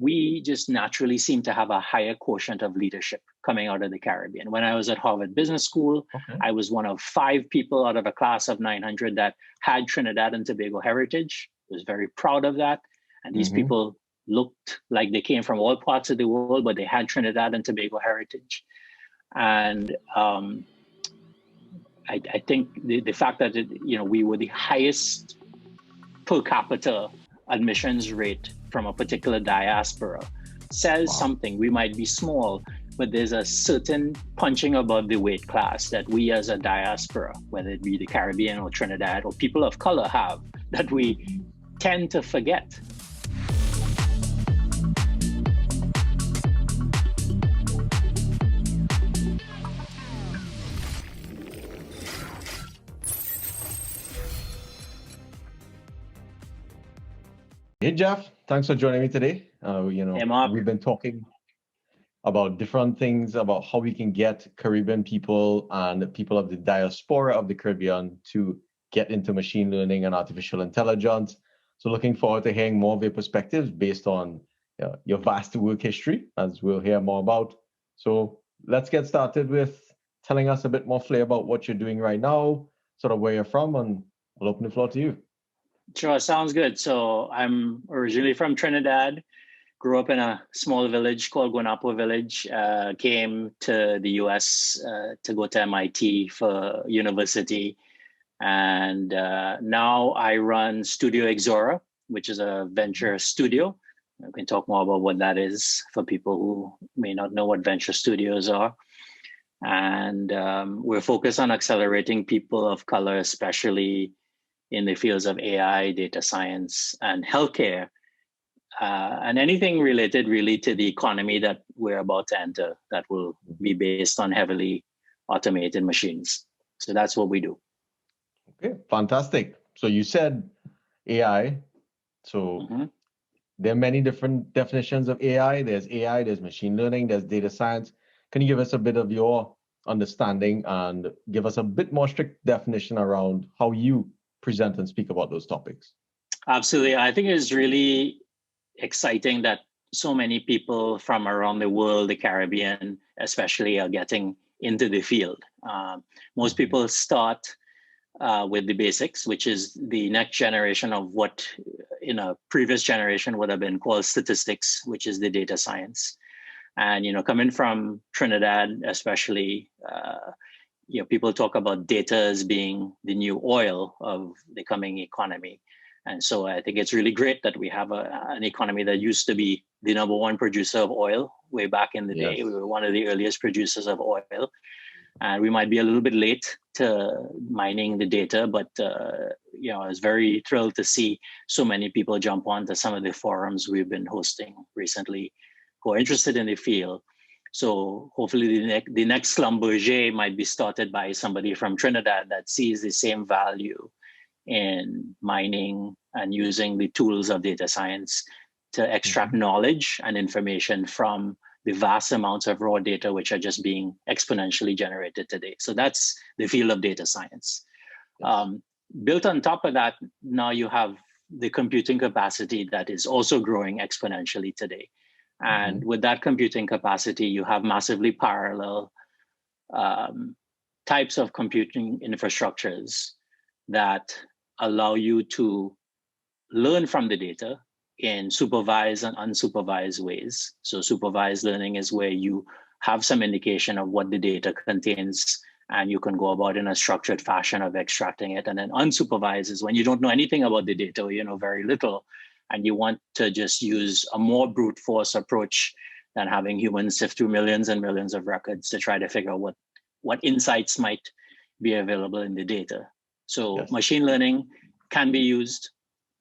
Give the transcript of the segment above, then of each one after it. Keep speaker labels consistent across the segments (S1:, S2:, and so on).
S1: we just naturally seem to have a higher quotient of leadership coming out of the Caribbean. When I was at Harvard Business School, I was one of 5 people out of a class of 900 that had Trinidad and Tobago heritage. I was very proud of that. And these people looked like they came from all parts of the world, but they had Trinidad and Tobago heritage. And I think the fact that we were the highest per capita admissions rate from a particular diaspora says something. We might be small, but there's a certain punching above the weight class that we as a diaspora, whether it be the Caribbean or Trinidad or people of color, have that we tend to forget.
S2: Hey, Geoff, thanks for joining me today.
S1: Hey, Mark.
S2: We've been talking about different things about how we can get Caribbean people and people of the diaspora of the Caribbean to get into machine learning and artificial intelligence. So looking forward to hearing more of your perspectives based on your vast work history, as we'll hear more about. So let's get started with telling us a bit more flair about what you're doing right now, sort of where you're from, and I'll open the floor to you.
S1: Sure, sounds good. So I'm originally from Trinidad, grew up in a small village called Guanapo Village, came to the US to go to MIT for university. And now I run Studio Exora, which is a venture studio. We can talk more about what that is for people who may not know what venture studios are. And we're focused on accelerating people of color, especially in the fields of AI, data science, and healthcare, and anything related really to the economy that we're about to enter that will be based on heavily automated machines. So that's what we do.
S2: Okay, fantastic. So you said AI. So there are many different definitions of AI. There's machine learning, there's data science. Can you give us a bit of your understanding and give us a bit more strict definition around how you present and speak about those topics?
S1: Absolutely. I think it's really exciting that so many people from around the world, the Caribbean especially, are getting into the field. Most people start with the basics, which is the next generation of what in a previous generation would have been called statistics, which is the data science. And coming from Trinidad especially, people talk about data as being the new oil of the coming economy. And so I think it's really great that we have an economy that used to be the number one producer of oil way back in the day. We were one of the earliest producers of oil. And we might be a little bit late to mining the data, but I was very thrilled to see so many people jump onto some of the forums we've been hosting recently who are interested in the field. So hopefully the next Schlumberger might be started by somebody from Trinidad that sees the same value in mining and using the tools of data science to extract knowledge and information from the vast amounts of raw data which are just being exponentially generated today. So that's the field of data science. Built on top of that, now you have the computing capacity that is also growing exponentially today. And with that computing capacity, you have massively parallel types of computing infrastructures that allow you to learn from the data in supervised and unsupervised ways. So supervised learning is where you have some indication of what the data contains and you can go about in a structured fashion of extracting it. And then unsupervised is when you don't know anything about the data, or you know very little, and you want to just use a more brute force approach than having humans sift through millions and millions of records to try to figure out what insights might be available in the data. So machine learning can be used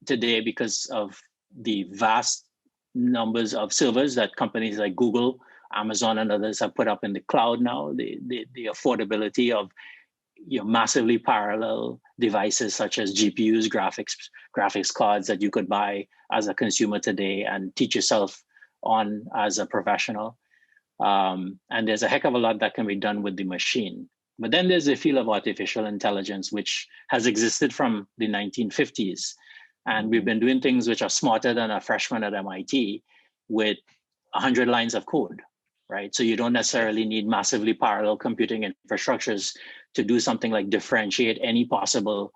S1: today because of the vast numbers of servers that companies like Google, Amazon, and others have put up in the cloud now. The affordability of massively parallel devices such as GPUs, graphics cards that you could buy as a consumer today and teach yourself on as a professional. And there's a heck of a lot that can be done with the machine. But then there's the field of artificial intelligence, which has existed from the 1950s. And we've been doing things which are smarter than a freshman at MIT with 100 lines of code, right? So you don't necessarily need massively parallel computing infrastructures to do something like differentiate any possible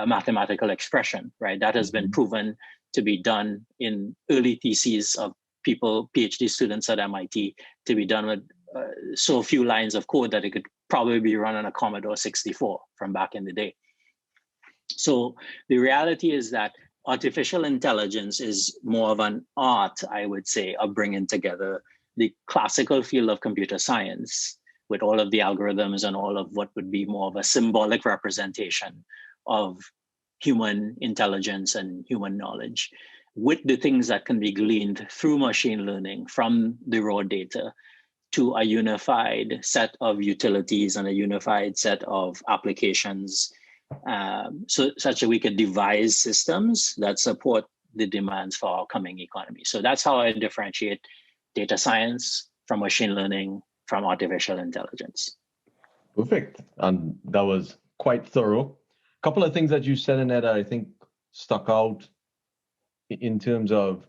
S1: mathematical expression, right? That has been proven to be done in early theses of people, PhD students at MIT, to be done with so few lines of code that it could probably be run on a Commodore 64 from back in the day. So the reality is that artificial intelligence is more of an art, I would say, of bringing together the classical field of computer science with all of the algorithms and all of what would be more of a symbolic representation of human intelligence and human knowledge, with the things that can be gleaned through machine learning from the raw data to a unified set of utilities and a unified set of applications, so such that we could devise systems that support the demands for our coming economy. So that's how I differentiate data science from machine learning from artificial intelligence.
S2: Perfect. And that was quite thorough. A couple of things that you said in there that I think stuck out in terms of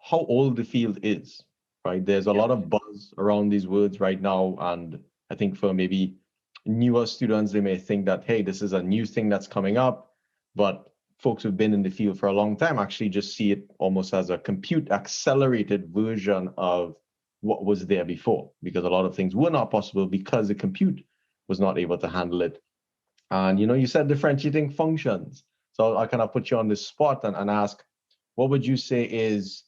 S2: how old the field is, right? There's a lot of buzz around these words right now. And I think for maybe newer students, they may think that, hey, this is a new thing that's coming up. But folks who've been in the field for a long time actually just see it almost as a compute accelerated version of what was there before, because a lot of things were not possible because the compute was not able to handle it. And, you said differentiating functions. So I kind of put you on the spot and ask, what would you say is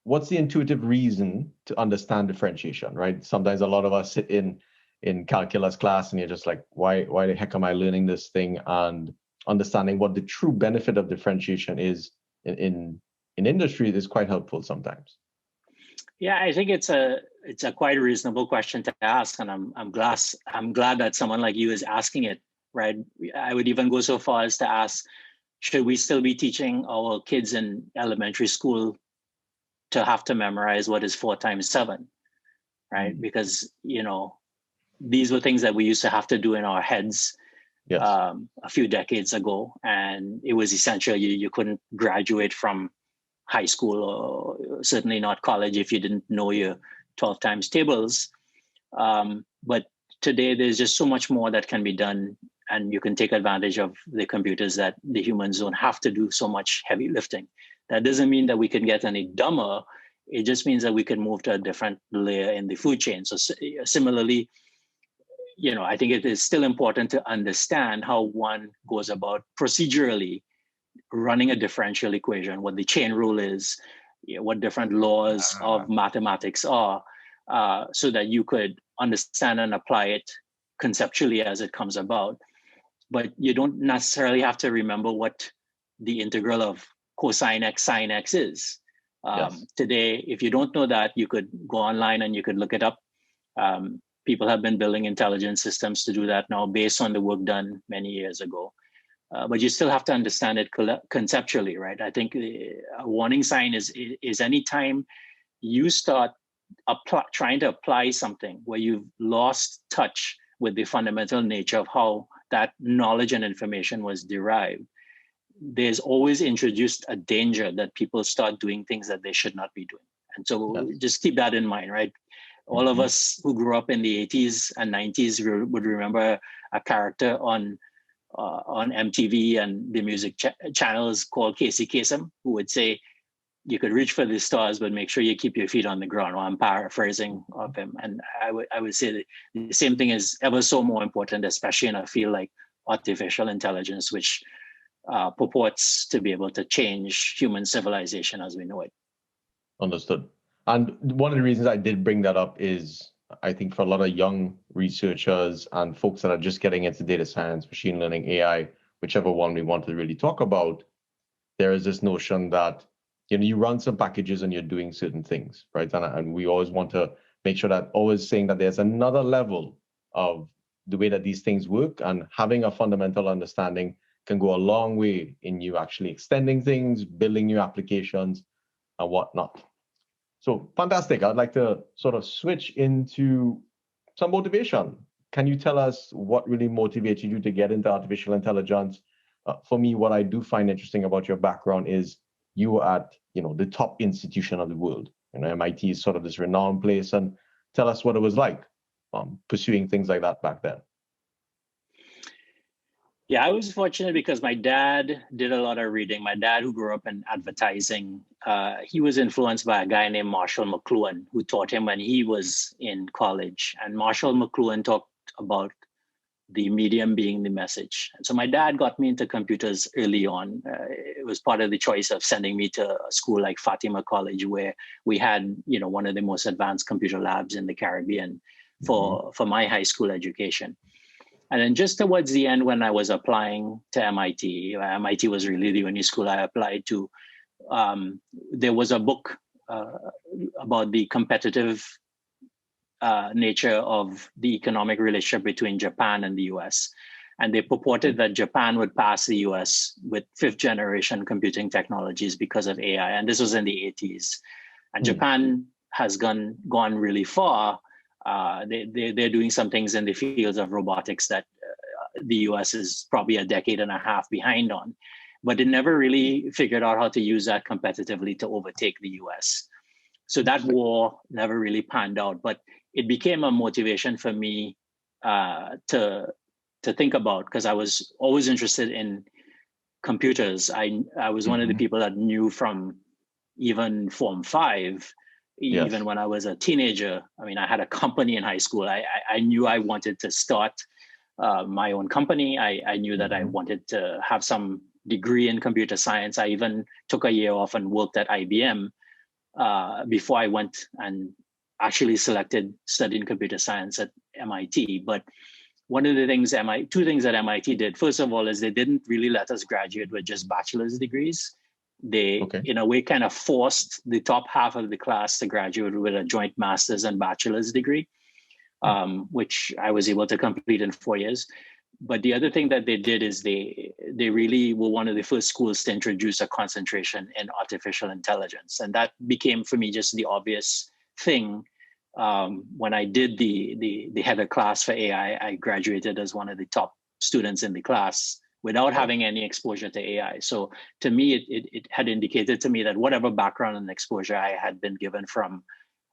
S2: what's the intuitive reason to understand differentiation, right? Sometimes a lot of us sit in calculus class and you're just like, why the heck am I learning this thing? And understanding what the true benefit of differentiation is in industry is quite helpful sometimes.
S1: Yeah, I think it's a quite reasonable question to ask, and I'm glad that someone like you is asking it, right? I would even go so far as to ask, should we still be teaching our kids in elementary school to have to memorize what is 4 times 7, right? Because these were things that we used to have to do in our heads a few decades ago, and it was essential. You couldn't graduate from high school or certainly not college if you didn't know your 12 times tables. But today there's just so much more that can be done, and you can take advantage of the computers that the humans don't have to do so much heavy lifting. That doesn't mean that we can get any dumber. It just means that we can move to a different layer in the food chain. So similarly, I think it is still important to understand how one goes about procedurally running a differential equation, what the chain rule is, what different laws of mathematics are, so that you could understand and apply it conceptually as it comes about. But you don't necessarily have to remember what the integral of cosine x sine x is. Today, if you don't know that, you could go online and you could look it up. People have been building intelligent systems to do that now based on the work done many years ago. But you still have to understand it conceptually, right? I think a warning sign is anytime you start trying to apply something where you've lost touch with the fundamental nature of how that knowledge and information was derived. There's always introduced a danger that people start doing things that they should not be doing. And so just keep that in mind, right? All of us who grew up in the 80s and 90s would remember a character on MTV and the music channels called Casey Kasem, who would say, you could reach for the stars, but make sure you keep your feet on the ground. Well, I'm paraphrasing of him. And I would say that the same thing is ever so more important, especially in a field like artificial intelligence, which purports to be able to change human civilization as we know it.
S2: Understood. And one of the reasons I did bring that up is I think for a lot of young researchers and folks that are just getting into data science, machine learning, AI, whichever one we want to really talk about, there is this notion that you run some packages and you're doing certain things, right? And we always want to make sure that always saying that there's another level of the way that these things work, and having a fundamental understanding can go a long way in you actually extending things, building new applications and whatnot. So fantastic. I'd like to sort of switch into some motivation. Can you tell us what really motivated you to get into artificial intelligence? For me, what I do find interesting about your background is you were at, the top institution of the world. MIT is sort of this renowned place, and tell us what it was like pursuing things like that back then.
S1: Yeah, I was fortunate because my dad did a lot of reading. My dad, who grew up in advertising, he was influenced by a guy named Marshall McLuhan, who taught him when he was in college. And Marshall McLuhan talked about the medium being the message. And so my dad got me into computers early on. It was part of the choice of sending me to a school like Fatima College, where we had, one of the most advanced computer labs in the Caribbean for my high school education. And then just towards the end, when I was applying to MIT, MIT was really the only school I applied to. There was a book about the competitive nature of the economic relationship between Japan and the US. And they purported that Japan would pass the US with fifth generation computing technologies because of AI. And this was in the 80s. And Japan has gone really far. They're doing some things in the fields of robotics that the US is probably a decade and a half behind on. But it never really figured out how to use that competitively to overtake the US. So that war never really panned out. But it became a motivation for me to think about, because I was always interested in computers. I was one of the people that knew from even Form 5, even when I was a teenager. I mean, I had a company in high school. I knew I wanted to start my own company. I knew that I wanted to have some degree in computer science. I even took a year off and worked at IBM before I went and actually selected studying computer science at MIT. But one of the things two things that MIT did, first of all, is they didn't really let us graduate with just bachelor's degrees. They, in a way, kind of forced the top half of the class to graduate with a joint master's and bachelor's degree, which I was able to complete in 4 years. But the other thing that they did is they really were one of the first schools to introduce a concentration in artificial intelligence. And that became, for me, just the obvious thing. When I did the head of class for AI, I graduated as one of the top students in the class without having any exposure to AI. So to me, it had indicated to me that whatever background and exposure I had been given from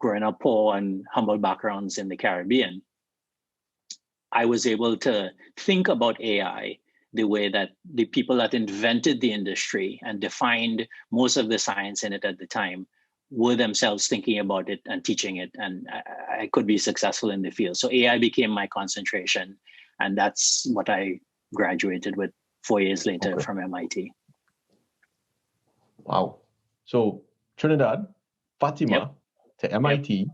S1: growing up poor and humble backgrounds in the Caribbean, I was able to think about AI the way that the people that invented the industry and defined most of the science in it at the time were themselves thinking about it and teaching it, and I could be successful in the field. So AI became my concentration, and that's what I graduated with 4 years later from MIT.
S2: Wow. So Trinidad, Fatima to MIT,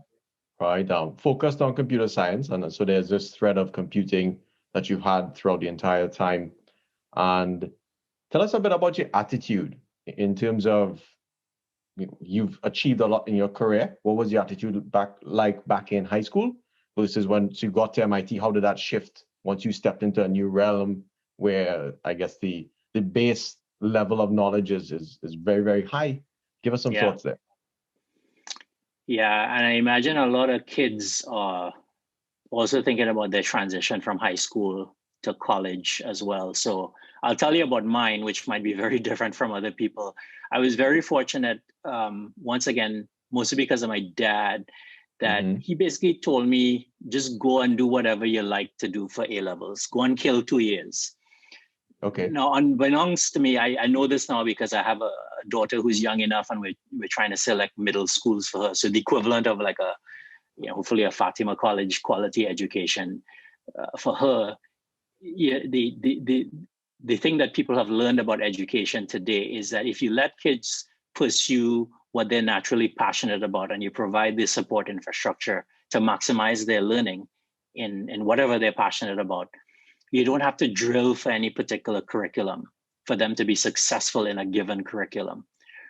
S2: right? Focused on computer science. And so there's this thread of computing that you had throughout the entire time. And tell us a bit about your attitude in terms of, you've achieved a lot in your career. What was your attitude back in high school versus once you got to MIT? How did that shift once you stepped into a new realm where I guess the base level of knowledge is very, very high? Give us some thoughts there.
S1: Yeah, and I imagine a lot of kids are also thinking about their transition from high school to college as well. So I'll tell you about mine, which might be very different from other people. I was very fortunate, once again, mostly because of my dad, that he basically told me, just go and do whatever you like to do for A-levels. Go and kill 2 years. Okay. Now, unbeknownst to me, I know this now because I have a daughter who's young enough, and we're trying to select middle schools for her. So the equivalent of like hopefully a Fatima College quality education for her. Yeah, the thing that people have learned about education today is that if you let kids pursue what they're naturally passionate about, and you provide the support infrastructure to maximize their learning in whatever they're passionate about, you don't have to drill for any particular curriculum for them to be successful in a given curriculum.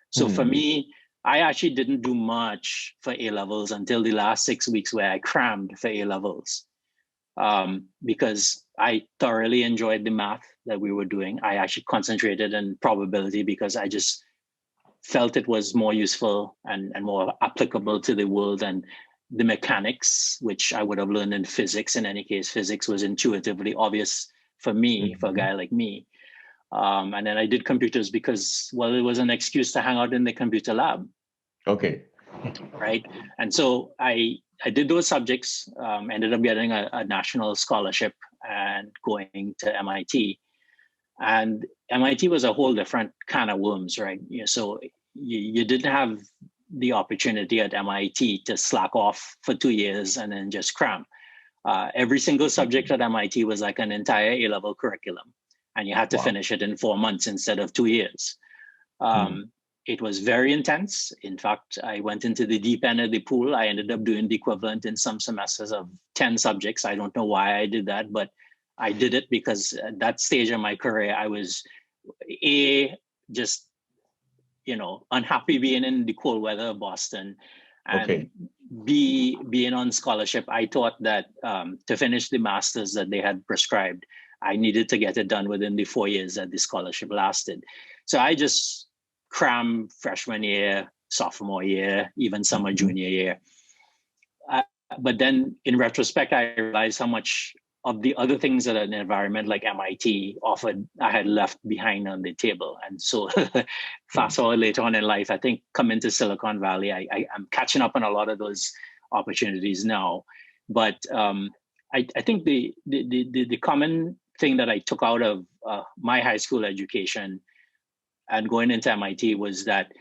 S1: So for me, I actually didn't do much for A-levels until the last 6 weeks where I crammed for A-levels. Because I thoroughly enjoyed the math that we were doing. I actually concentrated in probability because I just felt it was more useful and more applicable to the world than the mechanics, which I would have learned in physics. In any case, physics was intuitively obvious for me, for a guy like me. And then I did computers because, well, it was an excuse to hang out in the computer lab.
S2: Okay.
S1: Right. And so I did those subjects, ended up getting a national scholarship and going to MIT. And MIT was a whole different kind of worms, right? So you didn't have the opportunity at MIT to slack off for 2 years and then just cram. Every single subject at MIT was like an entire A-level curriculum, and you had to finish it in 4 months instead of 2 years. It was very intense. In fact, I went into the deep end of the pool. I ended up doing the equivalent in some semesters of 10 subjects. I don't know why I did that, but I did it because at that stage of my career, I was just unhappy being in the cold weather of Boston, and being on scholarship. I thought that to finish the masters that they had prescribed, I needed to get it done within the 4 years that the scholarship lasted. So I just cram freshman year, sophomore year, even summer junior year. But then in retrospect, I realized how much of the other things that an environment like MIT offered, I had left behind on the table. And so fast forward later on in life, I think coming to Silicon Valley, I'm catching up on a lot of those opportunities now. But I think the common thing that I took out of my high school education and going into MIT was that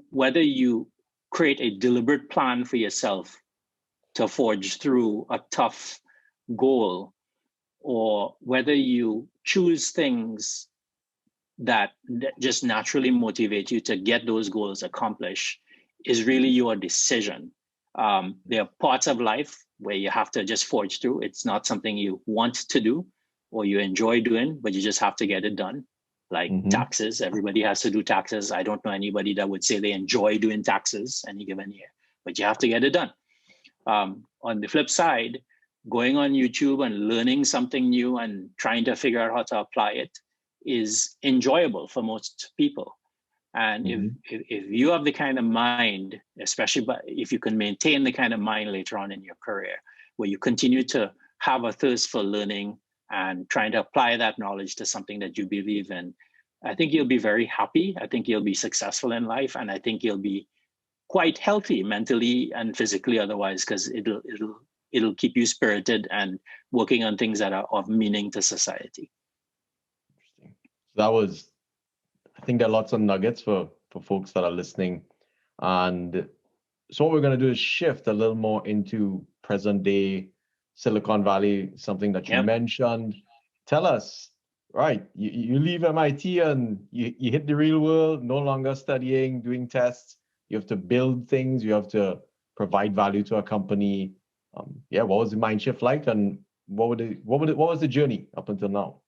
S1: whether you create a deliberate plan for yourself to forge through a tough goal, or whether you choose things that just naturally motivate you to get those goals accomplished, is really your decision. There are parts of life where you have to just forge through. It's not something you want to do or you enjoy doing, but you just have to get it done. Like taxes, everybody has to do taxes. I don't know anybody that would say they enjoy doing taxes any given year, but you have to get it done. On the flip side, going on YouTube and learning something new and trying to figure out how to apply it is enjoyable for most people. And if you have the kind of mind, especially if you can maintain the kind of mind later on in your career, where you continue to have a thirst for learning and trying to apply that knowledge to something that you believe in, I think you'll be very happy. I think you'll be successful in life. And I think you'll be quite healthy mentally and physically otherwise, because it'll keep you spirited and working on things that are of meaning to society.
S2: Interesting. I think there are lots of nuggets for folks that are listening. And so what we're going to do is shift a little more into present day Silicon Valley, something that you mentioned. Tell us, right, you leave MIT and you hit the real world, no longer studying, doing tests. You have to build things. You have to provide value to a company. What was the mind shift like, and what was the journey up until now?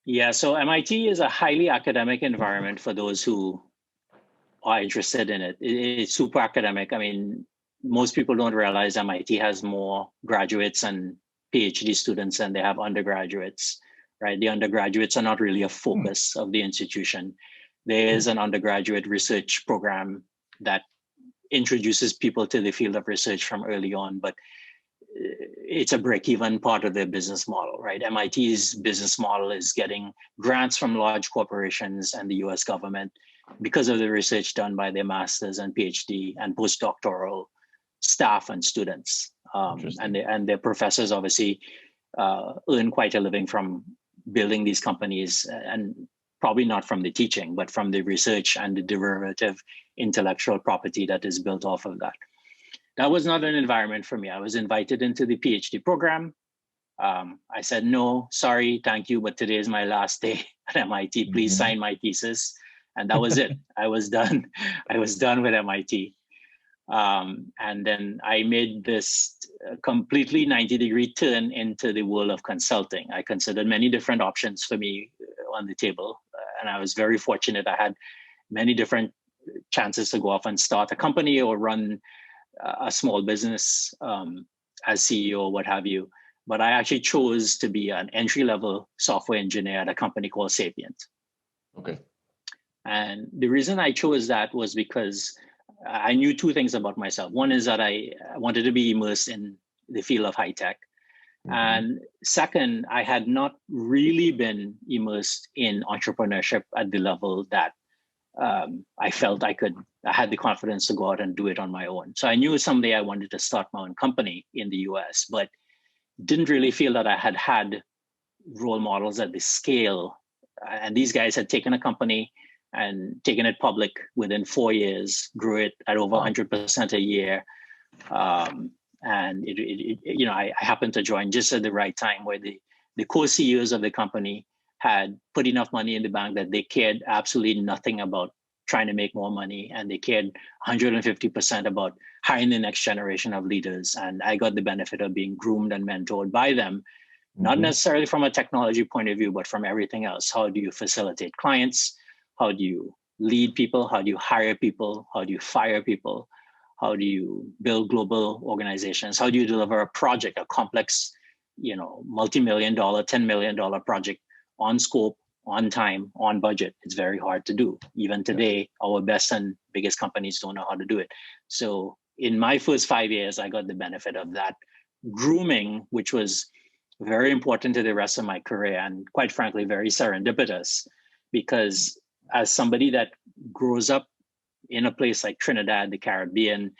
S1: Yeah, so MIT is a highly academic environment for those who are interested in it. It's super academic. I mean, most people don't realize MIT has more graduates and PhD students than they have undergraduates, right? The undergraduates are not really a focus of the institution. There is an undergraduate research program that introduces people to the field of research from early on, but it's a break-even part of their business model, right? MIT's business model is getting grants from large corporations and the US government because of the research done by their masters and PhD and postdoctoral staff and students. And their professors obviously earn quite a living from building these companies, and probably not from the teaching, but from the research and the derivative intellectual property that is built off of that. That was not an environment for me. I was invited into the PhD program. I said, no, sorry, thank you, but today is my last day at MIT. Please sign my thesis. And that was it. I was done. I was done with MIT. And then I made this completely 90-degree turn into the world of consulting. I considered many different options for me on the table. And I was very fortunate. I had many different chances to go off and start a company or run a small business as CEO or what have you. But I actually chose to be an entry-level software engineer at a company called Sapient.
S2: Okay.
S1: And the reason I chose that was because I knew two things about myself. One is that I wanted to be immersed in the field of high tech. And second, I had not really been immersed in entrepreneurship at the level that I felt I had the confidence to go out and do it on my own. So I knew someday I wanted to start my own company in the US, but didn't really feel that I had role models at the scale. And these guys had taken a company and taken it public within 4 years, grew it at over 100% a year. And I happened to join just at the right time, where the co-CEOs of the company had put enough money in the bank that they cared absolutely nothing about trying to make more money, and they cared 150% about hiring the next generation of leaders. And I got the benefit of being groomed and mentored by them, not necessarily from a technology point of view, but from everything else. How do you facilitate clients? How do you lead people? How do you hire people? How do you fire people? How do you build global organizations? How do you deliver a project, a complex, multi-million dollar, $10 million project on scope, on time, on budget? It's very hard to do. Even today, our best and biggest companies don't know how to do it. So in my first 5 years, I got the benefit of that grooming, which was very important to the rest of my career, and quite frankly, very serendipitous, because as somebody that grows up in a place like Trinidad, the Caribbean,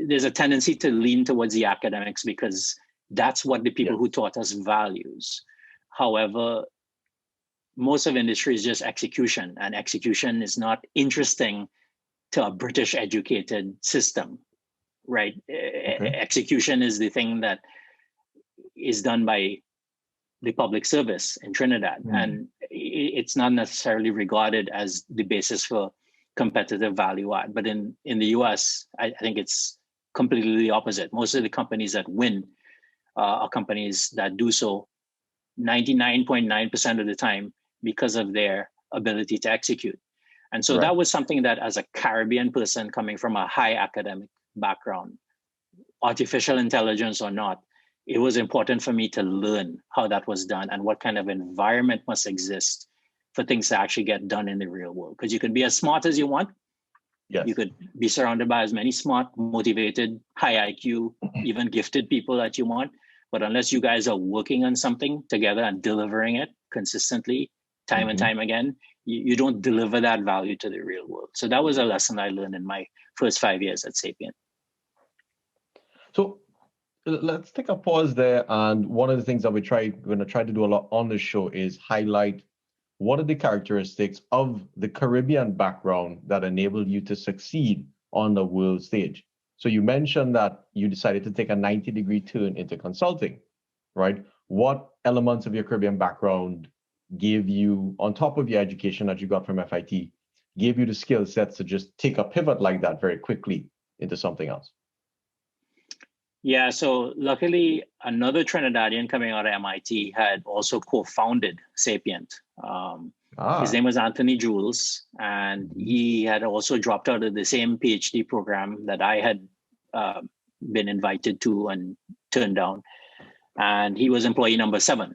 S1: there's a tendency to lean towards the academics because that's what the people who taught us values. However, most of industry is just execution, and execution is not interesting to a British educated system, right? Execution is the thing that is done by the public service in Trinidad, and it's not necessarily regarded as the basis for competitive value add. But in the US, I think it's completely the opposite. Most of the companies that win are companies that do so 99.9% of the time because of their ability to execute. And so that was something that, as a Caribbean person coming from a high academic background, artificial intelligence or not, it was important for me to learn how that was done and what kind of environment must exist for things to actually get done in the real world. Because you can be as smart as you want.
S2: Yes.
S1: You could be surrounded by as many smart, motivated, high IQ, even gifted people that you want. But unless you guys are working on something together and delivering it consistently, time and time again, you don't deliver that value to the real world. So that was a lesson I learned in my first 5 years at Sapient.
S2: So let's take a pause there. And one of the things that we're going to try to do a lot on the show is highlight what are the characteristics of the Caribbean background that enabled you to succeed on the world stage. So you mentioned that you decided to take a 90-degree turn into consulting, right? What elements of your Caribbean background gave you, on top of your education that you got from FIT, gave you the skill sets to just take a pivot like that very quickly into something else?
S1: Yeah, so luckily, another Trinidadian coming out of MIT had also co-founded Sapient. His name was Anthony Jules, and he had also dropped out of the same PhD program that I had been invited to and turned down. And he was employee number 7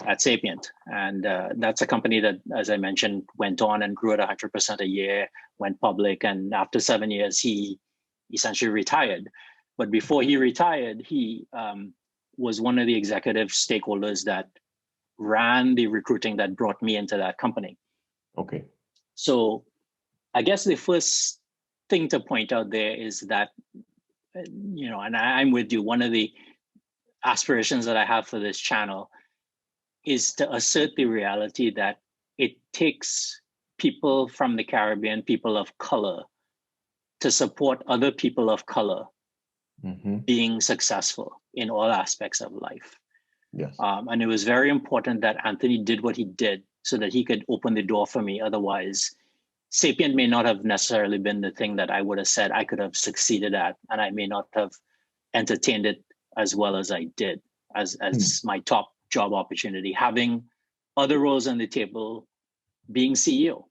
S1: at Sapient. And that's a company that, as I mentioned, went on and grew at 100% a year, went public. And after 7 years, he essentially retired. But before he retired, he was one of the executive stakeholders that ran the recruiting that brought me into that company.
S2: Okay.
S1: So I guess the first thing to point out there is that, and I'm with you, one of the aspirations that I have for this channel is to assert the reality that it takes people from the Caribbean, people of color, to support other people of color being successful in all aspects of life.
S2: Yes.
S1: And it was very important that Anthony did what he did so that he could open the door for me. Otherwise, Sapient may not have necessarily been the thing that I would have said I could have succeeded at, and I may not have entertained it as well as I did as my top job opportunity, having other roles on the table, being CEO.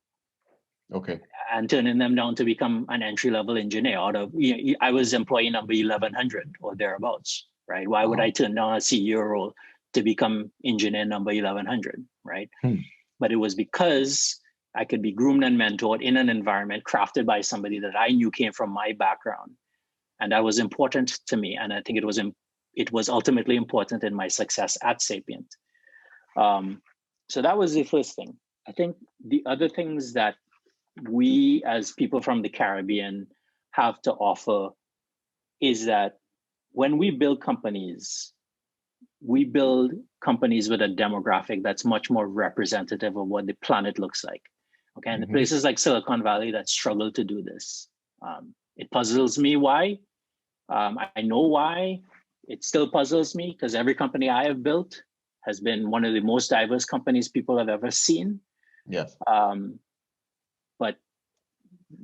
S2: Okay.
S1: And turning them down to become an entry-level engineer out of, I was employee number 1100 or thereabouts, right? Why would I turn down a CEO role to become engineer number 1100, right? But it was because I could be groomed and mentored in an environment crafted by somebody that I knew came from my background. And that was important to me. And I think it was it was ultimately important in my success at Sapient. So that was the first thing. I think the other things that we as people from the Caribbean have to offer is that when we build companies with a demographic that's much more representative of what the planet looks like. Okay, and the places like Silicon Valley that struggle to do this. It puzzles me why. I know why. It still puzzles me because every company I have built has been one of the most diverse companies people have ever seen.
S2: Yes.
S1: But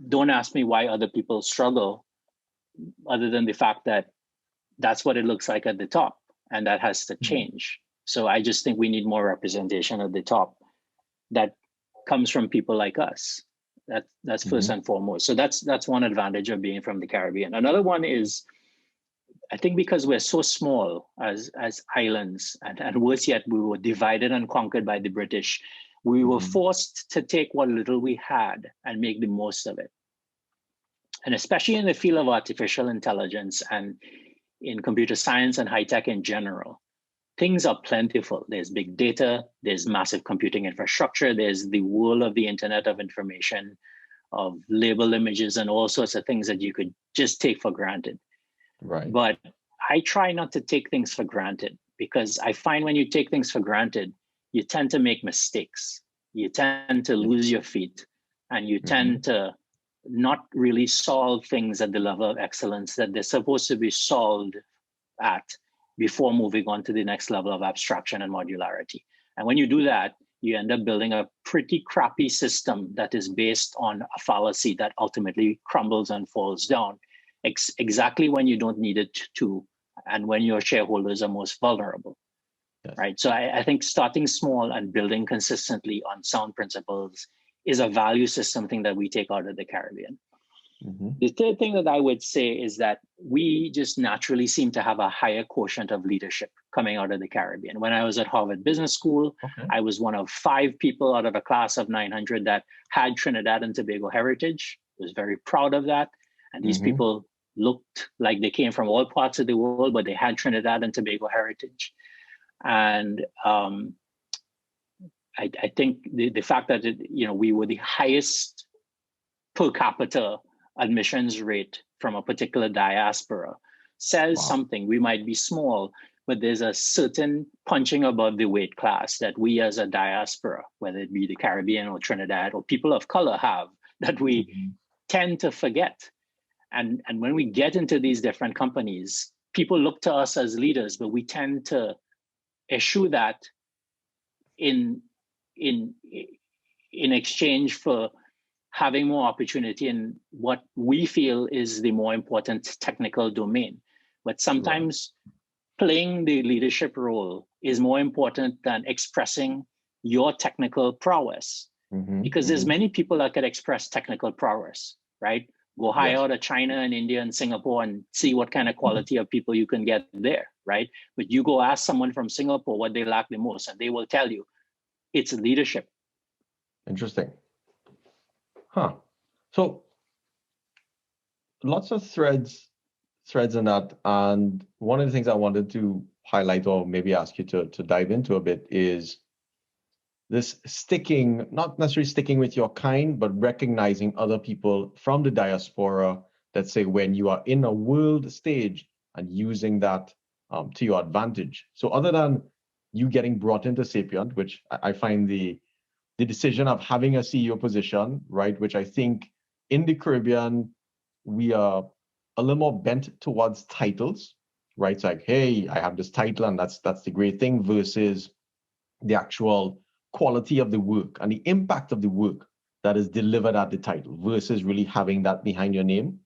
S1: don't ask me why other people struggle, other than the fact that that's what it looks like at the top, and that has to change. So I just think we need more representation at the top that comes from people like us. That's first and foremost. So that's one advantage of being from the Caribbean. Another one is, I think because we're so small as islands, and worse yet, we were divided and conquered by the British, we were forced to take what little we had and make the most of it. And especially in the field of artificial intelligence and in computer science and high tech in general, things are plentiful. There's big data, there's massive computing infrastructure, there's the world of the Internet of Information, of label images and all sorts of things that you could just take for granted.
S2: Right.
S1: But I try not to take things for granted, because I find when you take things for granted, you tend to make mistakes. You tend to lose your feet, and you tend to not really solve things at the level of excellence that they're supposed to be solved at before moving on to the next level of abstraction and modularity. And when you do that, you end up building a pretty crappy system that is based on a fallacy that ultimately crumbles and falls down exactly when you don't need it to, and when your shareholders are most vulnerable. Yes. Right. So I think starting small and building consistently on sound principles is a value system thing that we take out of the Caribbean. The third thing that I would say is that we just naturally seem to have a higher quotient of leadership coming out of the Caribbean. When I was at Harvard Business School, I was one of 5 people out of a class of 900 that had Trinidad and Tobago heritage. I was very proud of that. And these people looked like they came from all parts of the world, but they had Trinidad and Tobago heritage. And I think the fact that we were the highest per capita admissions rate from a particular diaspora says something. We might be small, but there's a certain punching above the weight class that we as a diaspora, whether it be the Caribbean or Trinidad or people of color, have, that we tend to forget. And when we get into these different companies, people look to us as leaders, but we tend to eschew that in exchange for having more opportunity in what we feel is the more important technical domain. But sometimes playing the leadership role is more important than expressing your technical prowess, because there's many people that could express technical prowess, right? Go hire out of China and India and Singapore and see what kind of quality of people you can get there, right? But you go ask someone from Singapore what they lack the most, and they will tell you it's leadership.
S2: Interesting. Huh. So lots of threads in that. And one of the things I wanted to highlight, or maybe ask you to dive into a bit, is this sticking, not necessarily sticking with your kind, but recognizing other people from the diaspora, let's say, when you are in a world stage and using that to your advantage. So other than you getting brought into Sapient, which I find the decision of having a CEO position, right, which I think in the Caribbean, we are a little more bent towards titles, right? It's like, hey, I have this title and that's the great thing, versus the actual quality of the work and the impact of the work that is delivered at the title, versus really having that behind your name.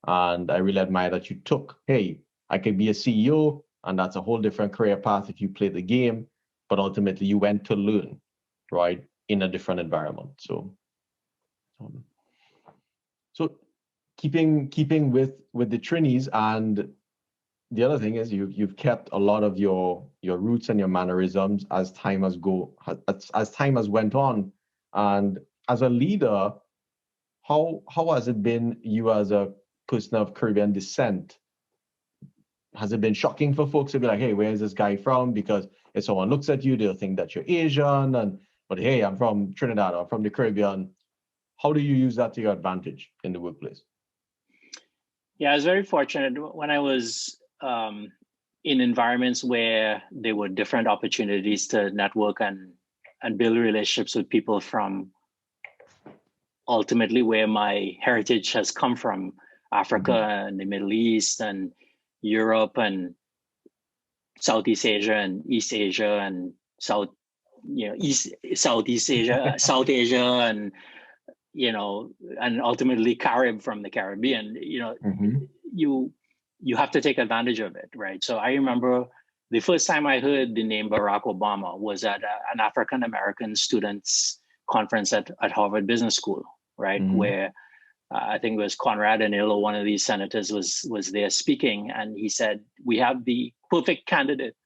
S2: And I really admire that you took, hey, I could be a CEO, and that's a whole different career path if you play the game, but ultimately you went to learn, right, in a different environment. So keeping with the Trinis, and the other thing is you've kept a lot of your roots and your mannerisms as time has went on. And as a leader, how has it been, you as a person of Caribbean descent, has it been shocking for folks to be like, hey, where is this guy from? Because if someone looks at you, they'll think that you're Asian, but hey, I'm from Trinidad or from the Caribbean. How do you use that to your advantage in the workplace?
S1: Yeah, I was very fortunate when I was in environments where there were different opportunities to network and build relationships with people from ultimately where my heritage has come from, Africa and the Middle East and Europe and Southeast Asia and East Asia and Southeast Asia, South Asia, and and ultimately from the Caribbean. You have to take advantage of it, right? So I remember the first time I heard the name Barack Obama was at an African American students conference at Harvard Business School, right? Where I think it was Conrad Anillo, one of these senators, was there speaking, and he said, "We have the perfect candidate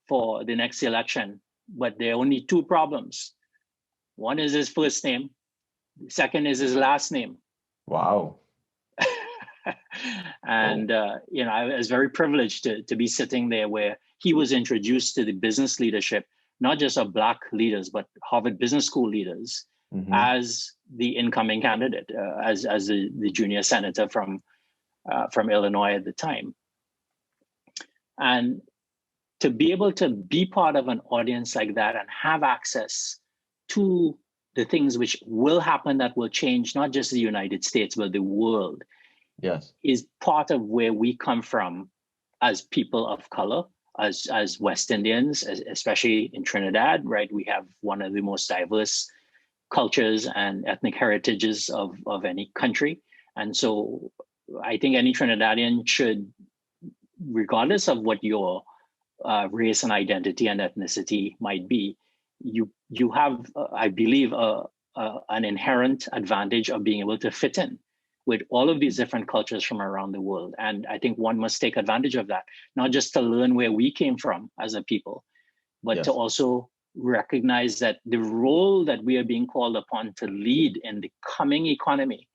S1: for the next election, but there are only two problems. One is his first name. The second is his last name."
S2: Wow.
S1: And I was very privileged to be sitting there where he was introduced to the business leadership, not just of Black leaders, but Harvard Business School leaders, as the incoming candidate, as the junior senator from Illinois at the time. And to be able to be part of an audience like that and have access to the things which will happen that will change not just the United States, but the world, is part of where we come from as people of color, as West Indians, especially in Trinidad, right? We have one of the most diverse cultures and ethnic heritages of any country. And so I think any Trinidadian should, regardless of what your race and identity and ethnicity might be, you have, I believe, an inherent advantage of being able to fit in with all of these different cultures from around the world. And I think one must take advantage of that, not just to learn where we came from as a people, but to also recognize that the role that we are being called upon to lead in the coming economy,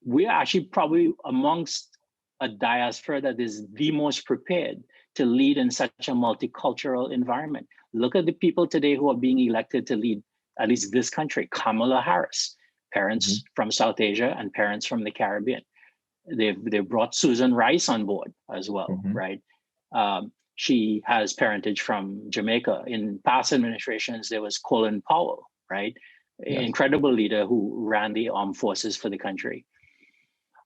S1: we are actually probably amongst a diaspora that is the most prepared to lead in such a multicultural environment. Look at the people today who are being elected to lead at least this country. Kamala Harris, parents from South Asia and parents from the Caribbean. They've brought Susan Rice on board as well, right? She has parentage from Jamaica. In past administrations, there was Colin Powell, right? Incredible leader who ran the armed forces for the country,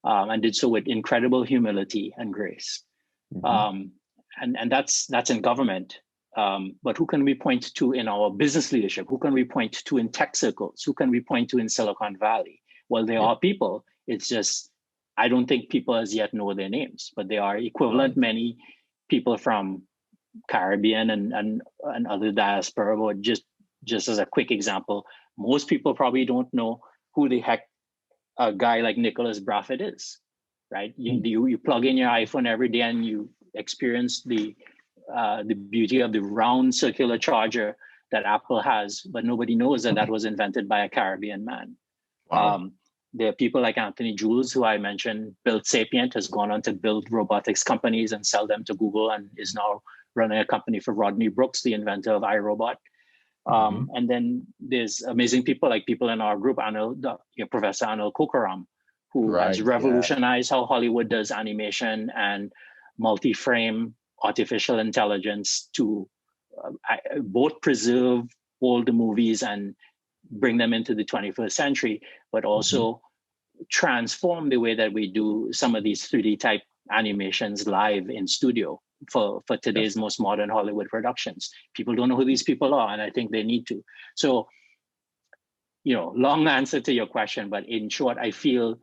S1: and did so with incredible humility and grace. And that's in government. But who can we point to in our business leadership? Who can we point to in tech circles? Who can we point to in Silicon Valley? Well, there are people. It's just, I don't think people as yet know their names, but there are equivalent many people from Caribbean and other diaspora. But just as a quick example, most people probably don't know who the heck a guy like Nicholas Braffett is, right? You plug in your iPhone every day and you experience the beauty of the round circular charger that Apple has, but nobody knows that was invented by a Caribbean man. Wow. There are people like Anthony Jules, who I mentioned, built Sapient, has gone on to build robotics companies and sell them to Google, and is now running a company for Rodney Brooks, the inventor of iRobot. And then there's amazing people like people in our group, Professor Anil Kokaram, who has revolutionized how Hollywood does animation and multi-frame artificial intelligence to both preserve older movies and bring them into the 21st century, but also transform the way that we do some of these 3D type animations live in studio for today's most modern Hollywood productions. People don't know who these people are, and I think they need to. So, long answer to your question, but in short, I feel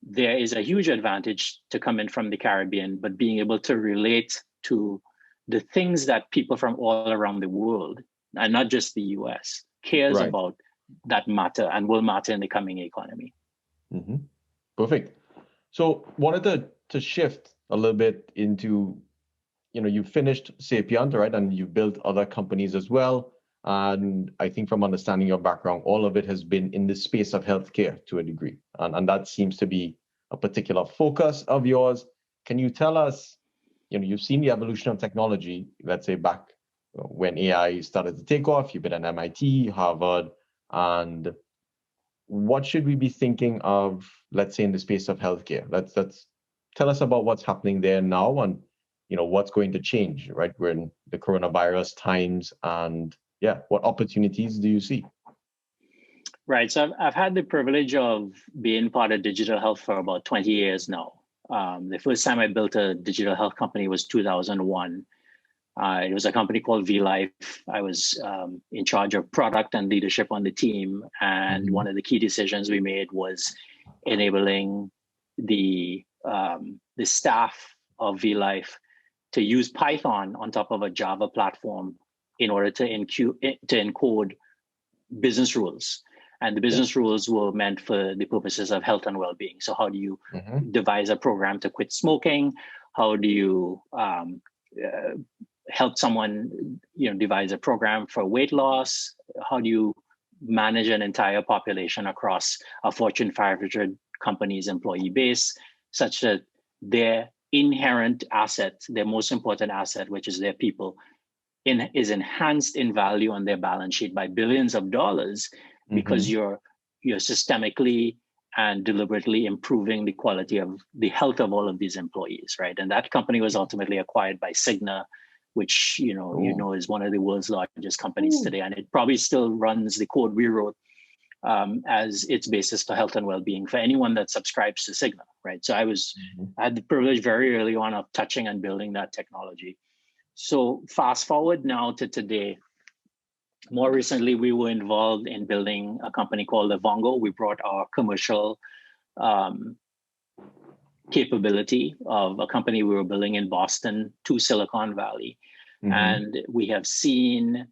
S1: there is a huge advantage to come in from the Caribbean, but being able to relate to the things that people from all around the world, and not just the US, cares about that matter and will matter in the coming economy.
S2: Perfect. So wanted to shift a little bit into, you finished Sapient, right? And you built other companies as well. And I think from understanding your background, all of it has been in the space of healthcare to a degree. And that seems to be a particular focus of yours. Can you tell us you've seen the evolution of technology, let's say back when AI started to take off. You've been at MIT, Harvard, and what should we be thinking of, let's say, in the space of healthcare? Let's tell us about what's happening there now, and what's going to change, right? We're in the coronavirus times, and yeah, what opportunities do you see?
S1: Right. So I've had the privilege of being part of digital health for about 20 years now. The first time I built a digital health company was 2001. It was a company called VLife. I was in charge of product and leadership on the team. And one of the key decisions we made was enabling the staff of VLife to use Python on top of a Java platform in order to encode business rules. And the business rules were meant for the purposes of health and well-being. So how do you devise a program to quit smoking? How do you help someone devise a program for weight loss? How do you manage an entire population across a Fortune 500 company's employee base, such that their inherent asset, their most important asset, which is their people, is enhanced in value on their balance sheet by billions of dollars, because you're systemically and deliberately improving the quality of the health of all of these employees, right? And that company was ultimately acquired by Cigna, which is one of the world's largest companies today, and it probably still runs the code we wrote as its basis for health and well-being for anyone that subscribes to Cigna, right? So I had the privilege very early on of touching and building that technology. So fast forward now to today. More recently, we were involved in building a company called Livongo. We brought our commercial capability of a company we were building in Boston to Silicon Valley. And we have seen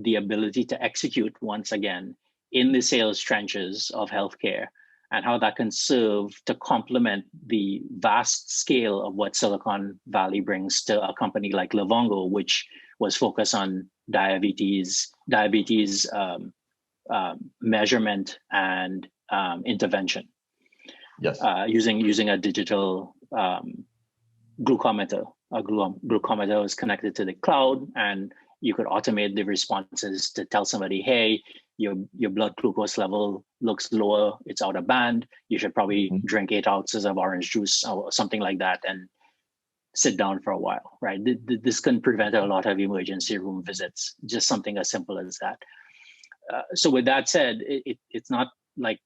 S1: the ability to execute once again in the sales trenches of healthcare, and how that can serve to complement the vast scale of what Silicon Valley brings to a company like Livongo, which was focused on diabetes measurement and intervention.
S2: Yes.
S1: Using a digital glucometer. A glucometer was connected to the cloud, and you could automate the responses to tell somebody, hey, your blood glucose level looks lower, it's out of band, you should probably drink 8 ounces of orange juice or something like that and sit down for a while, right? This can prevent a lot of emergency room visits, just something as simple as that. So with that said, it's not like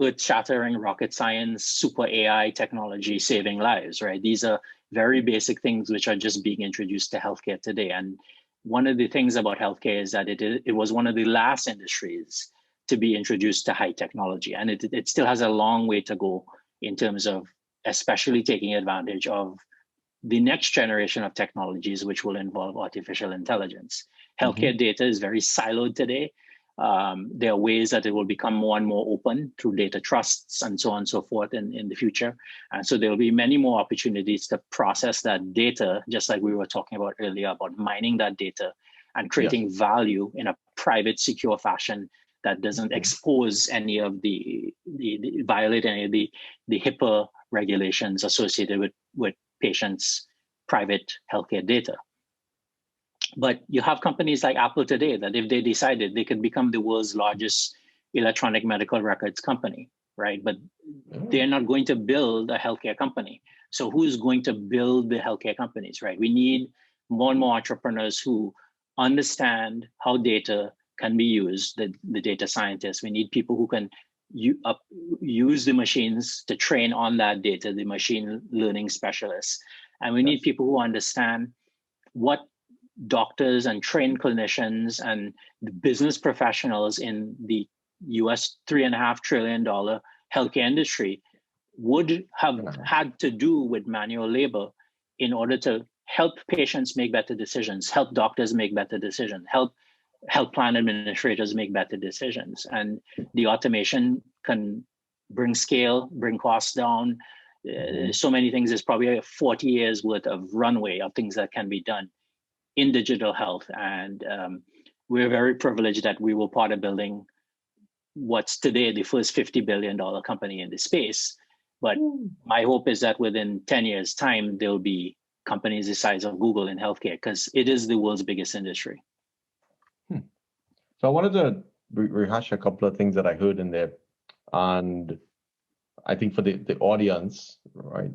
S1: earth-shattering rocket science, super AI technology saving lives, right? These are very basic things which are just being introduced to healthcare today. And one of the things about healthcare is that it was one of the last industries to be introduced to high technology. And it still has a long way to go in terms of especially taking advantage of the next generation of technologies, which will involve artificial intelligence. Healthcare data is very siloed today. There are ways that it will become more and more open through data trusts and so on and so forth in the future. And so there will be many more opportunities to process that data, just like we were talking about earlier, about mining that data and creating value in a private, secure fashion that doesn't expose any of violate any of the HIPAA regulations associated with patients' private healthcare data. But you have companies like Apple today that if they decided, they could become the world's largest electronic medical records company, right? But they're not going to build a healthcare company. So who's going to build the healthcare companies, right? We need more and more entrepreneurs who understand how data can be used, the data scientists. We need people who can use the machines to train on that data, the machine learning specialists. And we need people who understand what doctors and trained clinicians and the business professionals in the US $3.5 trillion healthcare industry would have had to do with manual labor in order to help patients make better decisions, help doctors make better decisions, help health plan administrators make better decisions. And the automation can bring scale, bring costs down. So many things. There's probably 40 years worth of runway of things that can be done in digital health. And we're very privileged that we were part of building what's today the first $50 billion company in this space. But my hope is that within 10 years' time, there'll be companies the size of Google in healthcare, because it is the world's biggest industry.
S2: So I wanted to rehash a couple of things that I heard in there. And I think for the audience, right?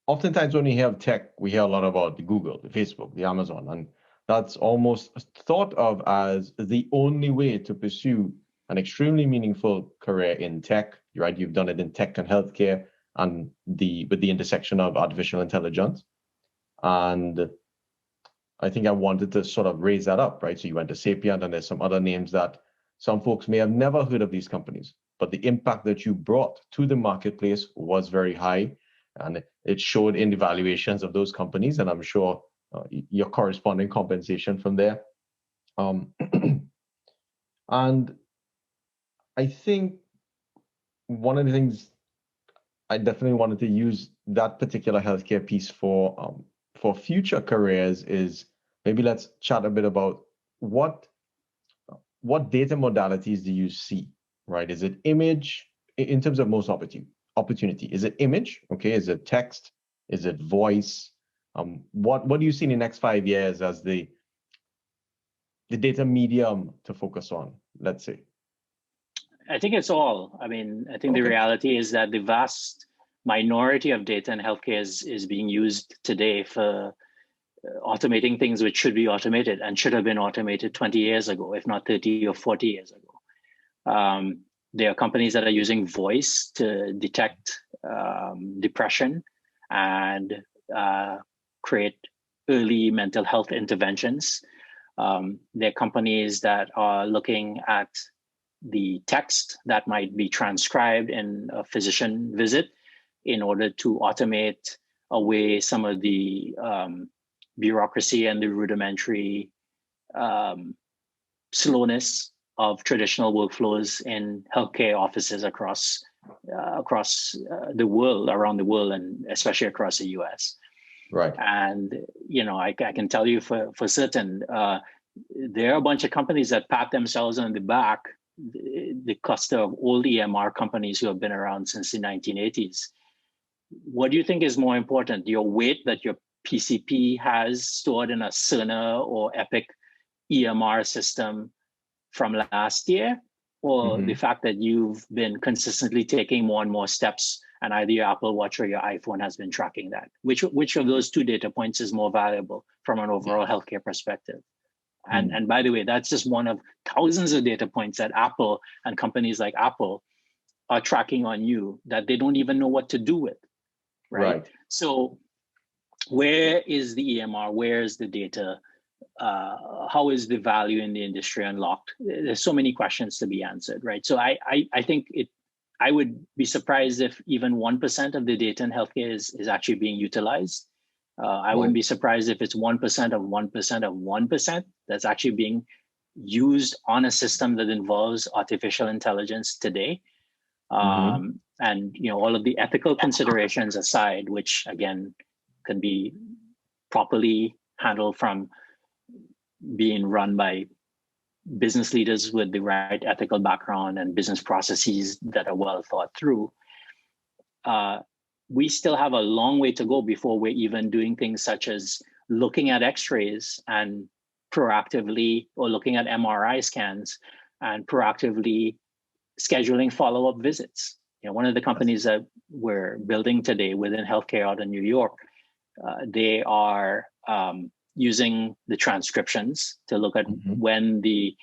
S2: Oftentimes when we have tech, we hear a lot about the Google, the Facebook, the Amazon, and that's almost thought of as the only way to pursue an extremely meaningful career in tech, right? You've done it in tech and healthcare and with the intersection of artificial intelligence. And I think I wanted to sort of raise that up, right? So you went to Sapient, and there's some other names that some folks may have never heard of these companies, but the impact that you brought to the marketplace was very high, and it showed in the valuations of those companies, and I'm sure your corresponding compensation from there. And I think one of the things I definitely wanted to use that particular healthcare piece for future careers is maybe let's chat a bit about what data modalities do you see, right? Is it image in terms of most opportunity? Is it image? Okay, is it text? Is it voice? What do you see in the next 5 years as the data medium to focus on, let's say?
S1: I think it's all. I mean, I think the reality is that the vast minority of data in healthcare is being used today for automating things which should be automated and should have been automated 20 years ago, if not 30 or 40 years ago. There are companies that are using voice to detect depression and create early mental health interventions. There are companies that are looking at the text that might be transcribed in a physician visit in order to automate away some of the bureaucracy and the rudimentary slowness of traditional workflows in healthcare offices across the world, around the world, and especially across the US.
S2: Right.
S1: And I can tell you for certain, there are a bunch of companies that pat themselves on the back, the cluster of old EMR companies who have been around since the 1980s. What do you think is more important, your weight that your PCP has stored in a Cerner or Epic EMR system from last year, or the fact that you've been consistently taking more and more steps and either your Apple Watch or your iPhone has been tracking that? Which of those two data points is more valuable from an overall healthcare perspective? And by the way, that's just one of thousands of data points that Apple and companies like Apple are tracking on you that they don't even know what to do with, right? So where is the EMR? Where is the data? How is the value in the industry unlocked? There's so many questions to be answered, right? So I think I would be surprised if even 1% of the data in healthcare is actually being utilized. I wouldn't be surprised if it's 1% of 1% of 1% that's actually being used on a system that involves artificial intelligence today. And all of the ethical considerations aside, which again can be properly handled from being run by business leaders with the right ethical background and business processes that are well thought through. We still have a long way to go before we're even doing things such as looking at x-rays and proactively, or looking at MRI scans and proactively scheduling follow-up visits. One of the companies that we're building today within healthcare out in New York, they are using the transcriptions to look at when the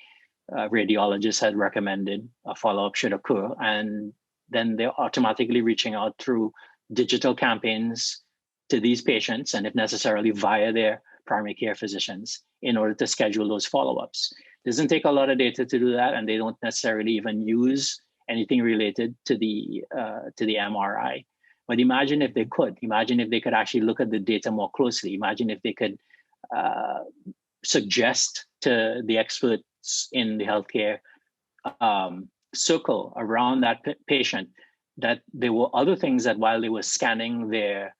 S1: radiologist had recommended a follow-up should occur. And then they're automatically reaching out through digital campaigns to these patients, and if necessarily via their primary care physicians, in order to schedule those follow-ups. It doesn't take a lot of data to do that, and they don't necessarily even use anything related to the MRI. But imagine if they could. Imagine if they could actually look at the data more closely. Imagine if they could suggest to the experts in the healthcare circle around that patient that there were other things that while they were scanning their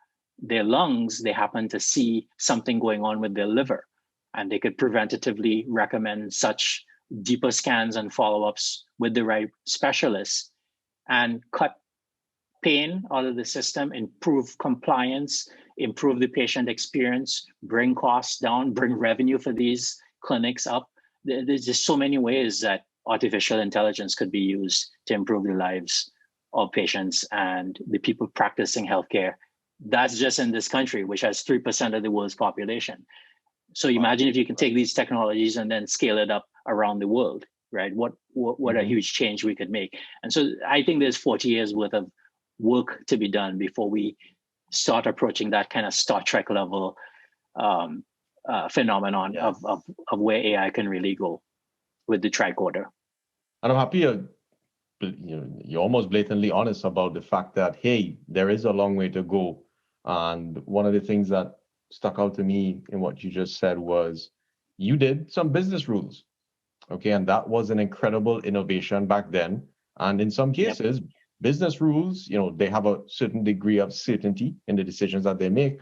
S1: lungs, they happened to see something going on with their liver, and they could preventatively recommend such deeper scans and follow-ups with the right specialists and cut pain out of the system, improve compliance, improve the patient experience, bring costs down, bring revenue for these clinics up. There's just so many ways that artificial intelligence could be used to improve the lives of patients and the people practicing healthcare. That's just in this country, which has 3% of the world's population. So imagine if you can take these technologies and then scale it up around the world, right? What a huge change we could make. And so I think there's 40 years worth of work to be done before we start approaching that kind of Star Trek level phenomenon of where AI can really go with the tricorder.
S2: And I'm happy you're almost blatantly honest about the fact that, hey, there is a long way to go. And one of the things that stuck out to me in what you just said was you did some business rules. Okay, and that was an incredible innovation back then. And in some cases, business rules, they have a certain degree of certainty in the decisions that they make.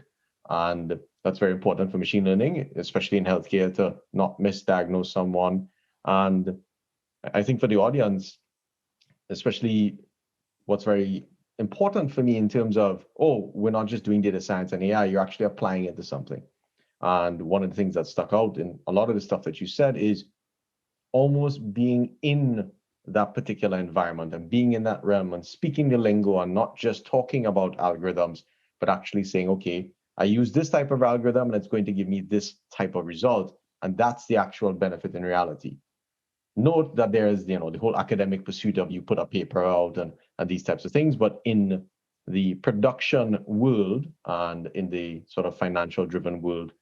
S2: And that's very important for machine learning, especially in healthcare, to not misdiagnose someone. And I think for the audience, especially what's very important for me in terms of, we're not just doing data science and AI, you're actually applying it to something. And one of the things that stuck out in a lot of the stuff that you said is almost being in that particular environment and being in that realm and speaking the lingo and not just talking about algorithms, but actually saying, okay, I use this type of algorithm and it's going to give me this type of result. And that's the actual benefit in reality. Note that there's, the whole academic pursuit of you put a paper out and these types of things, but in the production world and in the sort of financial driven world,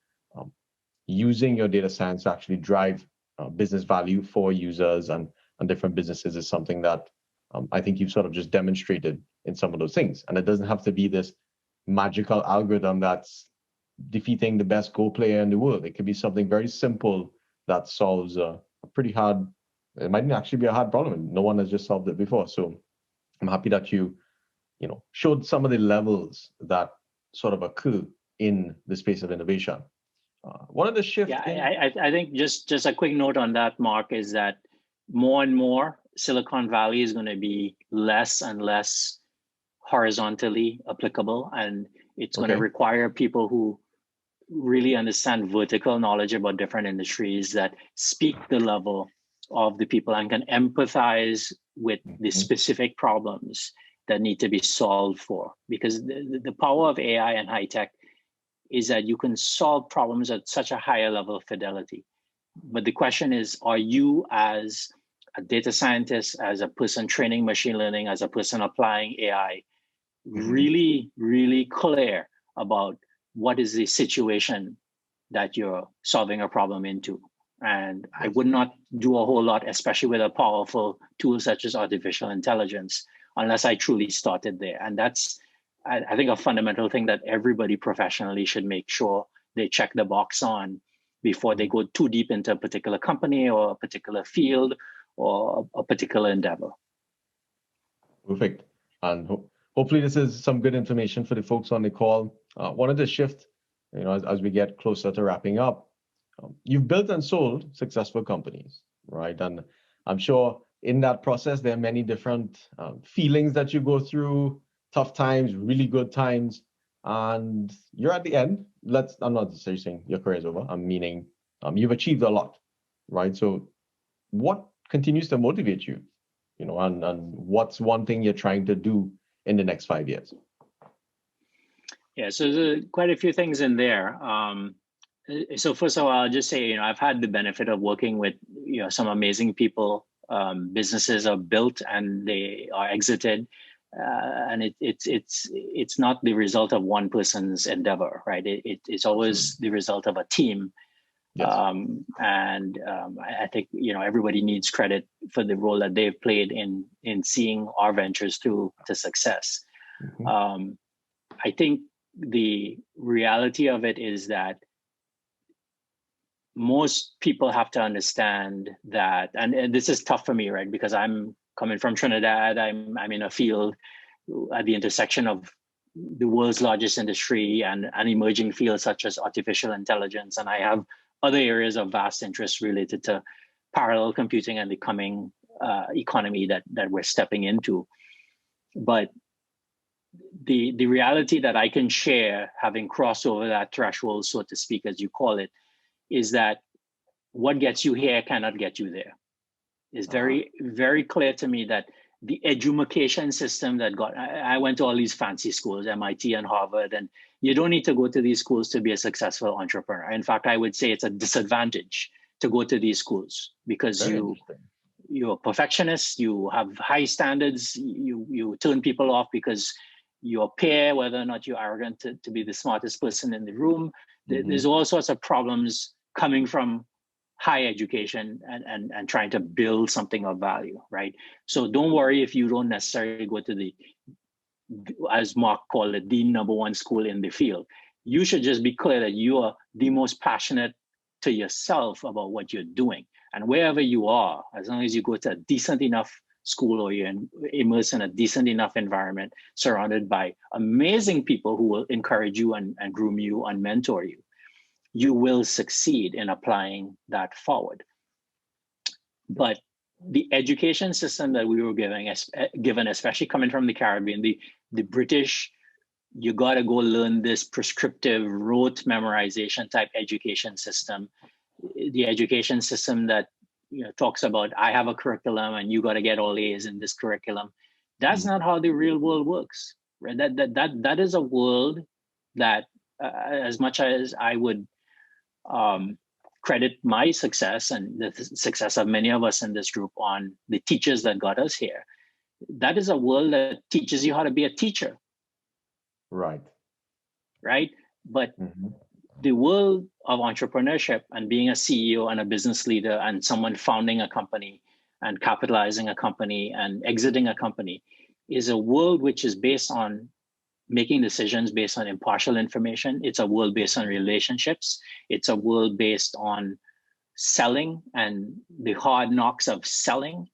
S2: using your data science to actually drive business value for users and different businesses is something that I think you've sort of just demonstrated in some of those things. And it doesn't have to be this magical algorithm that's defeating the best Go player in the world. It could be something very simple that solves a pretty hard, it might actually be a hard problem. No one has just solved it before. So I'm happy that you showed some of the levels that sort of occur in the space of innovation. One of the shifts.
S1: Yeah, I think just a quick note on that, Mark, is that more and more Silicon Valley is going to be less and less horizontally applicable, and it's going to require people who really understand vertical knowledge about different industries that speak the level of the people and can empathize with the specific problems that need to be solved for. Because the power of AI and high tech is that you can solve problems at such a higher level of fidelity. But the question is, are you as a data scientist, as a person training machine learning, as a person applying AI, really, really clear about what is the situation that you're solving a problem into? And I would not do a whole lot, especially with a powerful tool such as artificial intelligence, unless I truly started there. And that's, I think, a fundamental thing that everybody professionally should make sure they check the box on before they go too deep into a particular company or a particular field or a particular endeavor.
S2: Perfect. And hopefully this is some good information for the folks on the call. Wanted to shift, as we get closer to wrapping up. You've built and sold successful companies, right? And I'm sure in that process, there are many different feelings that you go through, tough times, really good times, and you're at the end. I'm not necessarily saying your career is over. I'm meaning you've achieved a lot, right? So what continues to motivate you, and what's one thing you're trying to do in the next 5 years?
S1: Yeah, so there's quite a few things in there. So first of all, I'll just say, I've had the benefit of working with, some amazing people. Businesses are built and they are exited, and it's not the result of one person's endeavor, right? It's always the result of a team. Yes. I think everybody needs credit for the role that they've played in seeing our ventures through to success. I think the reality of it is that most people have to understand that, and this is tough for me, right? Because I'm coming from Trinidad, I'm in a field at the intersection of the world's largest industry and an emerging field such as artificial intelligence, and I have other areas of vast interest related to parallel computing and the coming economy that we're stepping into. But the reality that I can share, having crossed over that threshold, so to speak, as you call it, is that what gets you here cannot get you there. It's very, very clear to me that the education system that I went to all these fancy schools, MIT and Harvard, and you don't need to go to these schools to be a successful entrepreneur. In fact, I would say it's a disadvantage to go to these schools because you're a perfectionist, you have high standards, you turn people off because your peer, whether or not you're arrogant to be the smartest person in the room. There's all sorts of problems coming from high education and trying to build something of value, right? So don't worry if you don't necessarily go to the, as Mark called it, the number one school in the field. You should just be clear that you are the most passionate to yourself about what you're doing. And wherever you are, as long as you go to a decent enough school or you're immersed in a decent enough environment, surrounded by amazing people who will encourage you and groom you and mentor you, you will succeed in applying that forward. But the education system that we were given, especially coming from the Caribbean, the British, you got to go learn this prescriptive rote memorization type education system. The education system that talks about, I have a curriculum and you got to get all A's in this curriculum. That's not how the real world works. Right? That is a world that, as much as I would credit my success and the success of many of us in this group on the teachers that got us here, that is a world that teaches you how to be a teacher. Right. But the world of entrepreneurship and being a CEO and a business leader and someone founding a company and capitalizing a company and exiting a company is a world which is based on making decisions based on impartial information. It's a world based on relationships. It's a world based on selling and the hard knocks of selling,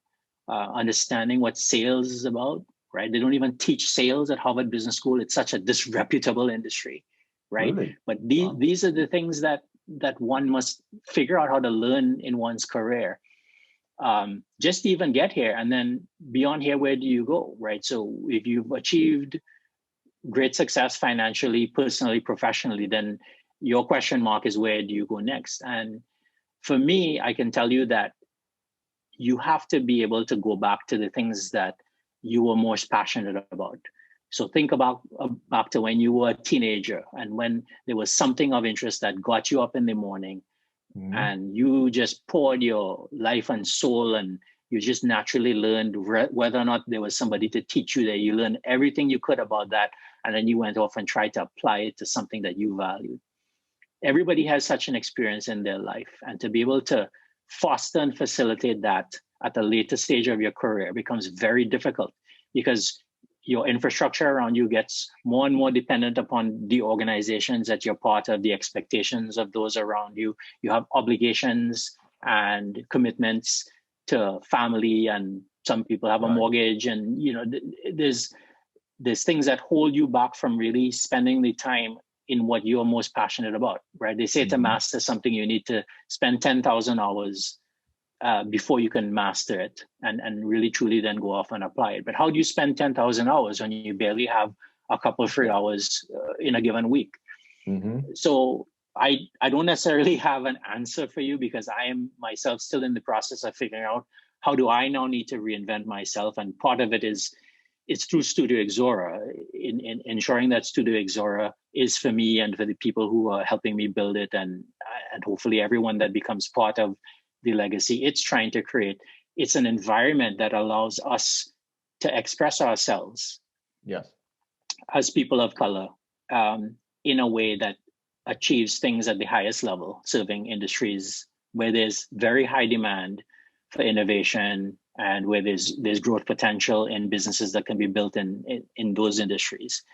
S1: understanding what sales is about, right? They don't even teach sales at Harvard Business School. It's such a disreputable industry, right? Really? But these are the things that one must figure out how to learn in one's career, just to even get here. And then beyond here, where do you go, right? So if you've achieved great success financially, personally, professionally, then your question mark is, where do you go next? And for me, I can tell you that you have to be able to go back to the things that you were most passionate about. So think about back to when you were a teenager and when there was something of interest that got you up in the morning and you just poured your life and soul, and you just naturally learned whether or not there was somebody to teach you that. You learned everything you could about that, and then you went off and tried to apply it to something that you valued. Everybody has such an experience in their life, and to be able to foster and facilitate that at a later stage of your career becomes very difficult because your infrastructure around you gets more and more dependent upon the organizations that you're part of, the expectations of those around you. You have obligations and commitments to family, and some people have a mortgage, and there's things that hold you back from really spending the time in what you're most passionate about, right? They say to master something, you need to spend 10,000 hours before you can master it and really truly then go off and apply it. But how do you spend 10,000 hours when you barely have a couple of free hours in a given week? So I don't necessarily have an answer for you, because I am myself still in the process of figuring out how do I now need to reinvent myself. And part of it is, it's through Studio Exora, in ensuring that Studio Exora is for me and for the people who are helping me build it, and hopefully everyone that becomes part of the legacy it's trying to create. It's an environment that allows us to express ourselves as people of color in a way that achieves things at the highest level, serving industries where there's very high demand for innovation and where there's growth potential in businesses that can be built in those industries.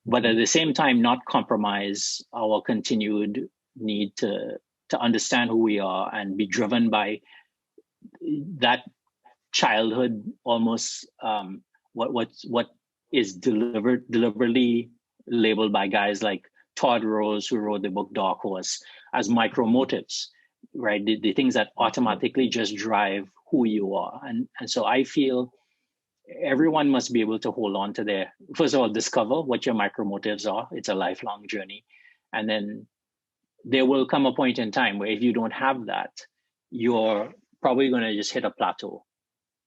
S1: But at the same time, not compromise our continued need to understand who we are and be driven by that childhood, almost what is deliberately labeled by guys like Todd Rose, who wrote the book Dark Horse, as micro motives, right? The things that automatically just drive who you are. And so I feel everyone must be able to hold on to their, first of all, discover what your micro motives are. It's a lifelong journey. And then there will come a point in time where if you don't have that, you're probably going to just hit a plateau.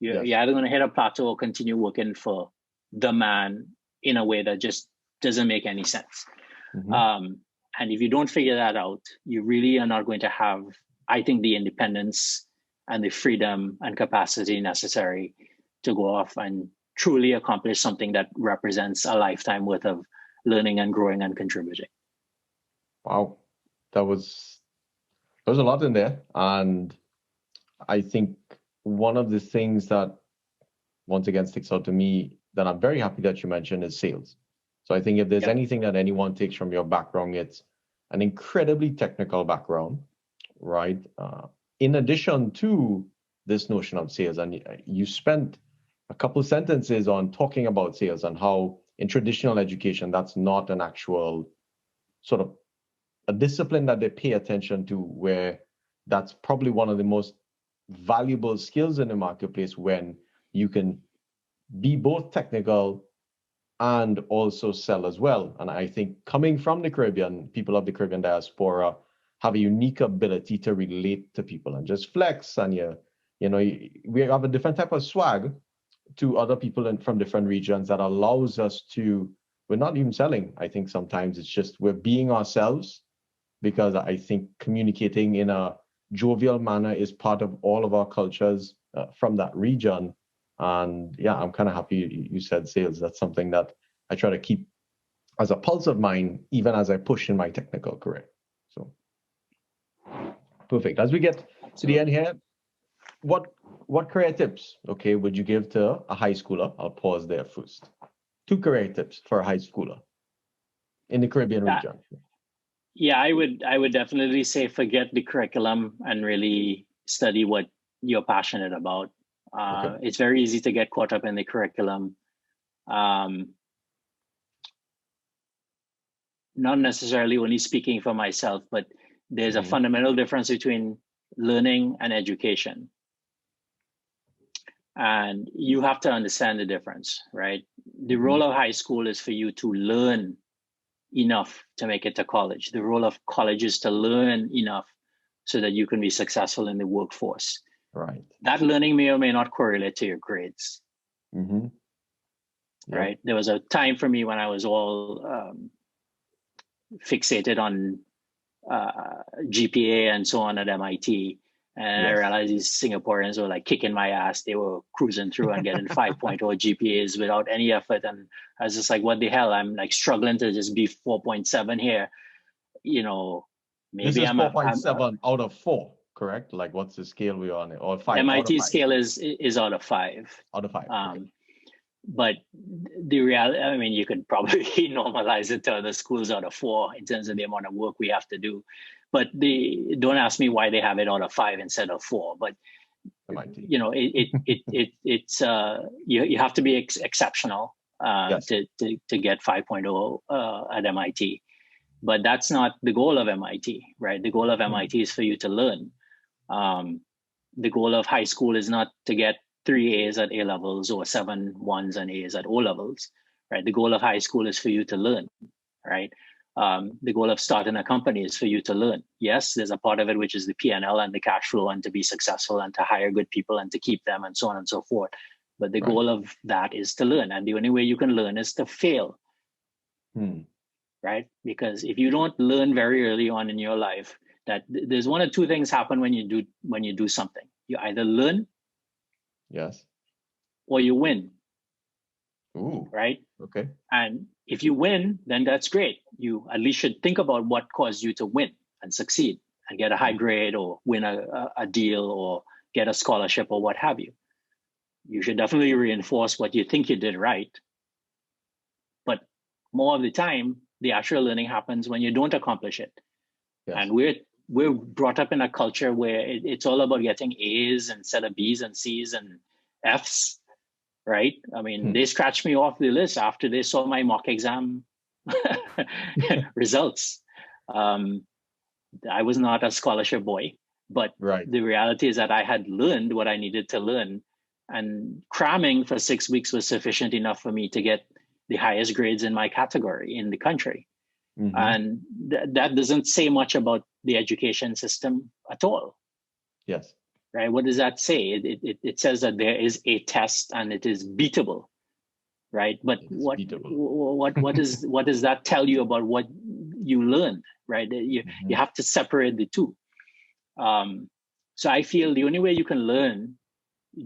S1: You're either going to hit a plateau or continue working for the man in a way that just doesn't make any sense. And if you don't figure that out, you really are not going to have, I think, the independence and the freedom and capacity necessary to go off and truly accomplish something that represents a lifetime worth of learning and growing and contributing.
S2: Wow, there was a lot in there. And I think one of the things that once again sticks out to me that I'm very happy that you mentioned is sales. So I think if there's anything that anyone takes from your background, it's an incredibly technical background, right? In addition to this notion of sales, and you spent a couple sentences on talking about sales and how in traditional education, that's not an actual sort of a discipline that they pay attention to, where that's probably one of the most valuable skills in the marketplace when you can be both technical and also sell as well. And I think coming from the Caribbean, people of the Caribbean diaspora have a unique ability to relate to people and just flex. And we have a different type of swag to other people from different regions that allows us to, we're not even selling. I think sometimes it's just we're being ourselves, because I think communicating in a jovial manner is part of all of our cultures from that region. And yeah, I'm kind of happy you said sales. That's something that I try to keep as a pulse of mine, even as I push in my technical career. So perfect. As we get to the end here, what career tips, okay, would you give to a high schooler? I'll pause there first. 2 career tips for a high schooler in the Caribbean region.
S1: Yeah, I would definitely say forget the curriculum and really study what you're passionate about. It's very easy to get caught up in the curriculum. Not necessarily only speaking for myself, but there's a fundamental difference between learning and education. And you have to understand the difference, right? The role of high school is for you to learn enough to make it to college. The role of college is to learn enough so that you can be successful in the workforce.
S2: Right.
S1: That learning may or may not correlate to your grades. Right. There was a time for me when I was all fixated on GPA and so on at MIT. And I realized these Singaporeans were like kicking my ass. They were cruising through and getting 5.0 GPAs without any effort. And I was just like, what the hell? I'm like struggling to just be 4.7 here. Maybe
S2: this is 4.7 out of 4, correct? Like what's the scale we're on? Or 5?
S1: MIT scale is out of 5.
S2: Out of 5. Okay.
S1: But the reality, I mean, you could probably normalize it to other schools out of 4 in terms of the amount of work we have to do. But don't ask me why they have it out of 5 instead of 4. But
S2: MIT.
S1: It's you have to be exceptional to get 5.0 at MIT. But that's not the goal of MIT, right? The goal of MIT is for you to learn. The goal of high school is not to get 3 A's at A levels or 7 1s and A's at O levels, right? The goal of high school is for you to learn, right? The goal of starting a company is for you to learn. Yes, there's a part of it which is the P&L and the cash flow and to be successful and to hire good people and to keep them and so on and so forth. But the goal of that is to learn. And the only way you can learn is to fail, right? Because if you don't learn very early on in your life, that there's 1 or 2 things happen when you do something. You either learn, or you win.
S2: Ooh.
S1: Right?
S2: Okay.
S1: And if you win, then that's great. You at least should think about what caused you to win and succeed and get a high grade or win a deal or get a scholarship or what have you. You should definitely reinforce what you think you did right. But more of the time, the actual learning happens when you don't accomplish it. And we're brought up in a culture where it's all about getting A's instead of B's and C's and F's, right? I mean, they scratched me off the list after they saw my mock exam results. I was not a scholarship boy, but the reality is that I had learned what I needed to learn And cramming for 6 weeks was sufficient enough for me to get the highest grades in my category in the country.
S2: Mm-hmm.
S1: And that doesn't say much about the education system at all.
S2: Yes.
S1: Right? What does that say? It says that there is a test and it is beatable, right? But what does that tell you about what you learned, right? You have to separate the two. So I feel the only way you can learn,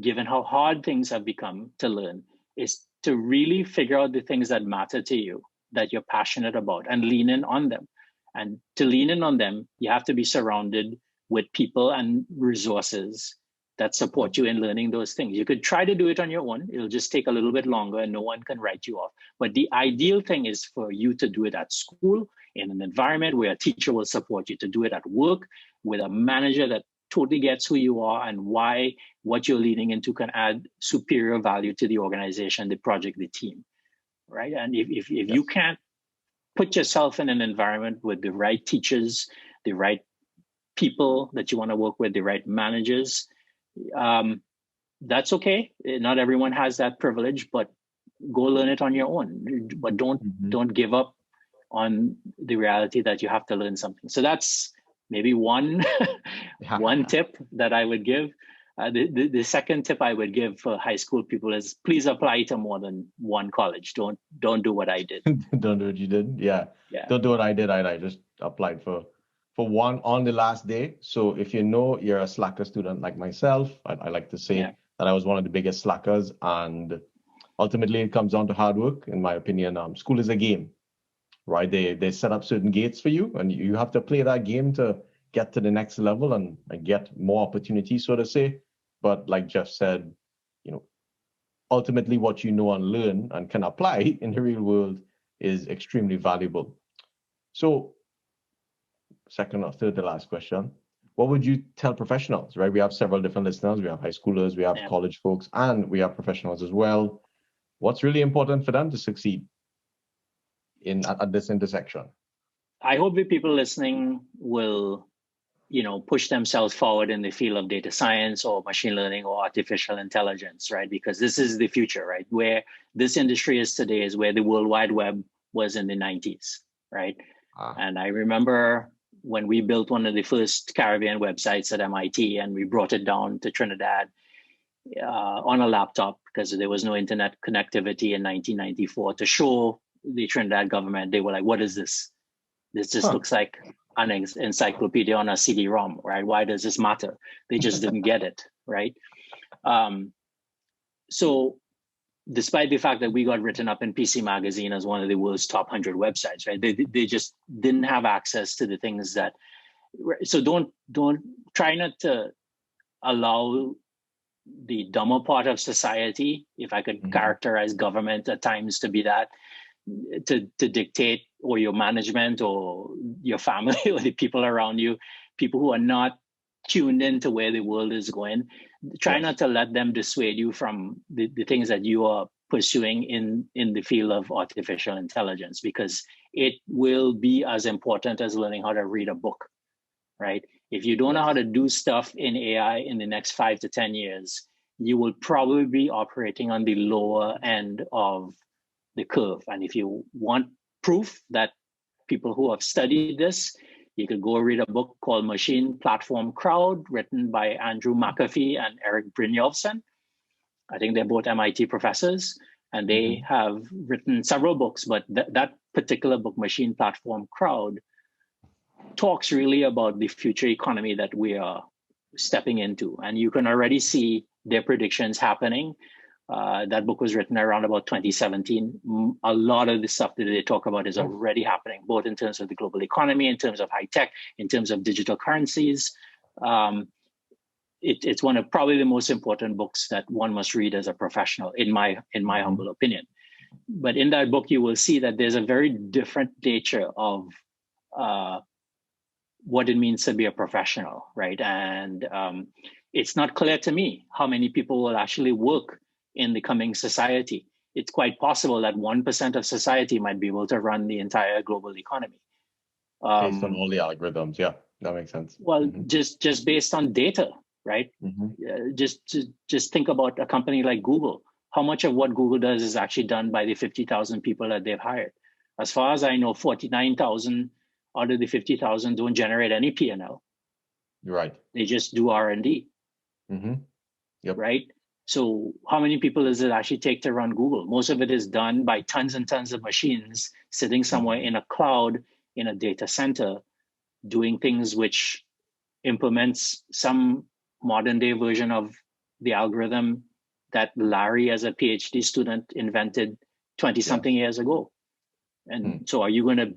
S1: given how hard things have become to learn, is to really figure out the things that matter to you, that you're passionate about, and lean in on them. And to lean in on them, you have to be surrounded with people and resources that support you in learning those things. You could try to do it on your own. It'll just take a little bit longer and no one can write you off. But the ideal thing is for you to do it at school, in an environment where a teacher will support you, to do it at work with a manager that totally gets who you are and why what you're leading into can add superior value to the organization, the project, the team, right? And if you can't put yourself in an environment with the right teachers, the right people that you want to work with, the right managers, that's okay. Not everyone has that privilege, but go learn it on your own. But don't give up on the reality that you have to learn something. So that's maybe one tip that I would give. The second tip I would give for high school people is please apply to more than one college. Don't do what I did.
S2: Don't do what you did. Yeah. Don't do what I did. I just applied for one on the last day. So if you know you're a slacker student like myself, I like to say that I was one of the biggest slackers, and ultimately it comes down to hard work. In my opinion, school is a game, right? They set up certain gates for you, and you have to play that game to get to the next level and get more opportunities, so to say. But like Geoff said, ultimately what you know and learn and can apply in the real world is extremely valuable. So second or third to last question, what would you tell professionals, right? We have several different listeners. We have high schoolers, we have college folks, and we have professionals as well. What's really important for them to succeed at this intersection?
S1: I hope the people listening will, push themselves forward in the field of data science or machine learning or artificial intelligence, right? Because this is the future, right? Where this industry is today is where the World Wide Web was in the 90s, right? And I remember when we built one of the first Caribbean websites at MIT and we brought it down to Trinidad on a laptop because there was no internet connectivity in 1994 to show the Trinidad government. They were like, what is this? This just looks like an encyclopedia on a CD-ROM, right? Why does this matter? They just didn't get it, right? So despite the fact that we got written up in PC Magazine as one of the world's top 100 websites, right? They just didn't have access to the things that, so don't try not to allow the dumber part of society, if I could characterize government at times to be that, to dictate, or your management or your family or the people around you, people who are not tuned into where the world is going. Try not to let them dissuade you from the things that you are pursuing in the field of artificial intelligence, because it will be as important as learning how to read a book, right? If you don't know how to do stuff in AI in the next 5 to 10 years, you will probably be operating on the lower end of the curve. And if you want proof that people who have studied this, you could go read a book called Machine Platform Crowd, written by Andrew McAfee and Eric Brynjolfsson. I think they're both MIT professors, and they have written several books, but that particular book, Machine Platform Crowd, talks really about the future economy that we are stepping into. And you can already see their predictions happening. That book was written around about 2017. A lot of the stuff that they talk about is already happening, both in terms of the global economy, in terms of high tech, in terms of digital currencies. It's one of probably the most important books that one must read as a professional, in my humble opinion. But in that book, you will see that there's a very different nature of what it means to be a professional, right? And it's not clear to me how many people will actually work in the coming society. It's quite possible that 1% of society might be able to run the entire global economy.
S2: Based on all the algorithms, yeah, that makes sense.
S1: Well, just based on data, right?
S2: Mm-hmm.
S1: Just think about a company like Google. How much of what Google does is actually done by the 50,000 people that they've hired? As far as I know, 49,000 out of the 50,000 don't generate any P&L.
S2: Right.
S1: They just do R&D.
S2: Mm-hmm. Yep.
S1: Right? So how many people does it actually take to run Google? Most of it is done by tons and tons of machines sitting somewhere in a cloud, in a data center, doing things which implements some modern day version of the algorithm that Larry, as a PhD student, invented 20 something years ago. And so are you going to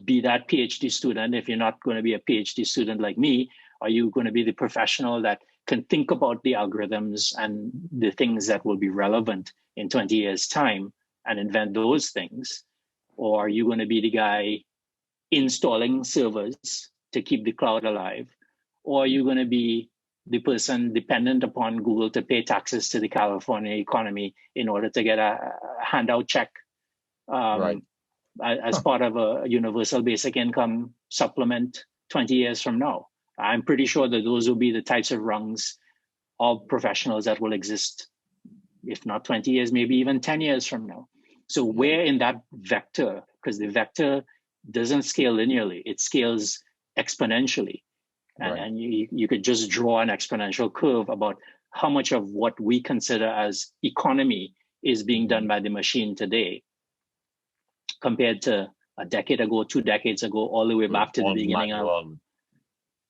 S1: be that PhD student? If you're not going to be a PhD student like me, are you going to be the professional that can think about the algorithms and the things that will be relevant in 20 years' time and invent those things? Or are you going to be the guy installing servers to keep the cloud alive? Or are you going to be the person dependent upon Google to pay taxes to the California economy in order to get a handout check as part of a universal basic income supplement 20 years from now? I'm pretty sure that those will be the types of rungs of professionals that will exist, if not 20 years, maybe even 10 years from now. So where in that vector, because the vector doesn't scale linearly, it scales exponentially. And you could just draw an exponential curve about how much of what we consider as economy is being done by the machine today compared to a decade ago, 2 decades ago, all the way back to the beginning of.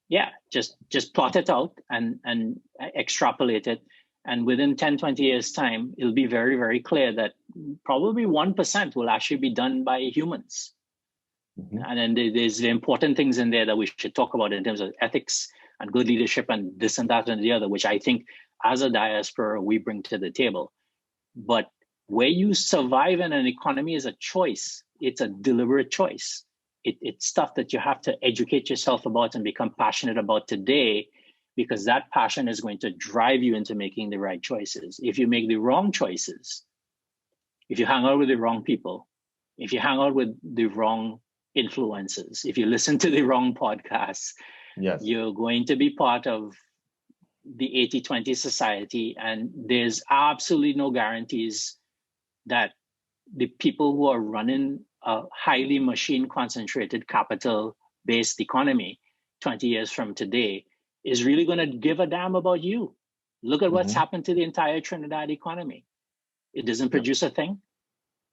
S1: Yeah, just plot it out and extrapolate it. And within 10, 20 years' time, it'll be very, very clear that probably 1% will actually be done by humans. Mm-hmm. And then there's the important things in there that we should talk about in terms of ethics and good leadership and this and that and the other, which I think as a diaspora, we bring to the table. But where you survive in an economy is a choice. It's a deliberate choice. It's stuff that you have to educate yourself about and become passionate about today, because that passion is going to drive you into making the right choices. If you make the wrong choices, if you hang out with the wrong people, if you hang out with the wrong influences, if you listen to the wrong podcasts, you're going to be part of the 80-20 society. And there's absolutely no guarantees that the people who are running a highly machine concentrated capital based economy 20 years from today is really going to give a damn about you. Look at what's happened to the entire Trinidad economy. It doesn't produce a thing.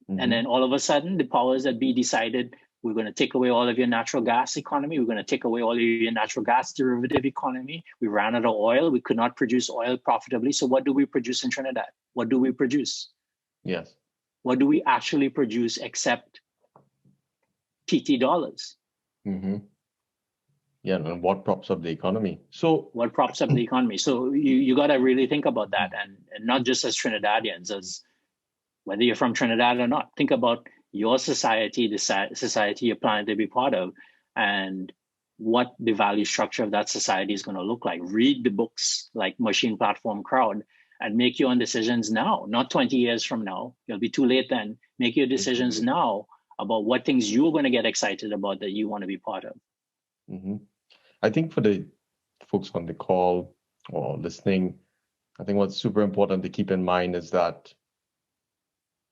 S1: And then all of a sudden, the powers that be decided, we're going to take away all of your natural gas economy. We're going to take away all of your natural gas derivative economy. We ran out of oil. We could not produce oil profitably. So what do we produce in Trinidad? What do we produce?
S2: Yes.
S1: What do we actually produce except PT dollars?
S2: Yeah, and what props up the economy? So
S1: what props up the economy? So you got to really think about that, and not just as Trinidadians, as whether you're from Trinidad or not. Think about your society, the society you're planning to be part of, and what the value structure of that society is going to look like. Read the books like Machine Platform Crowd and make your own decisions now, not 20 years from now. It'll be too late then. Make your decisions now about what things you're going to get excited about that you want to be part of.
S2: I think for the folks on the call or listening, I think what's super important to keep in mind is that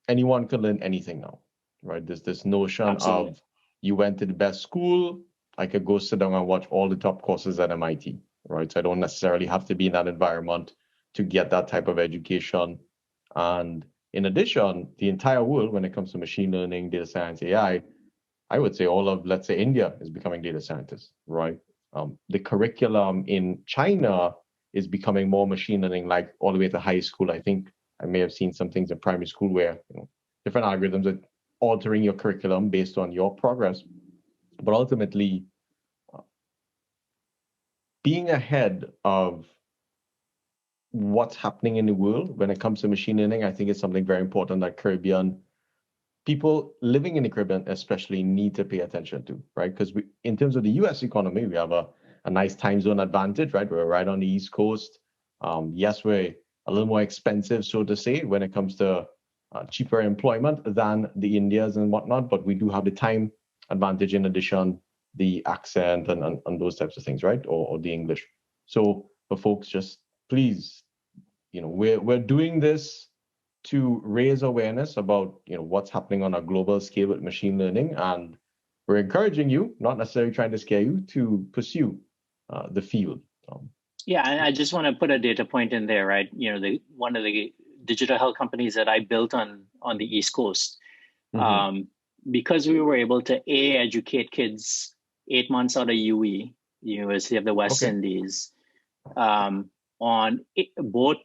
S2: anyone can learn anything now, right? There's this notion of you went to the best school, I could go sit down and watch all the top courses at MIT, right? So I don't necessarily have to be in that environment to get that type of education. And in addition, the entire world, when it comes to machine learning, data science, AI, I would say all of, let's say, India is becoming data scientists, right? The curriculum in China is becoming more machine learning, like all the way to high school. I think I may have seen some things in primary school where different algorithms are altering your curriculum based on your progress. But ultimately, being ahead of what's happening in the world when it comes to machine learning, I think is something very important that Caribbean people living in the Caribbean especially need to pay attention to, right? Because in terms of the US economy, we have a nice time zone advantage, right? We're right on the East Coast. Yes, we're a little more expensive, so to say, when it comes to cheaper employment than the Indias and whatnot, but we do have the time advantage in addition, the accent and those types of things, right? Or the English. So for folks, just please, we're doing this to raise awareness about what's happening on a global scale with machine learning, and we're encouraging you, not necessarily trying to scare you, to pursue the field.
S1: Yeah, and I just want to put a data point in there, right? One of the digital health companies that I built on the East Coast, because we were able to educate kids 8 months out of UE, University of the West Indies, on both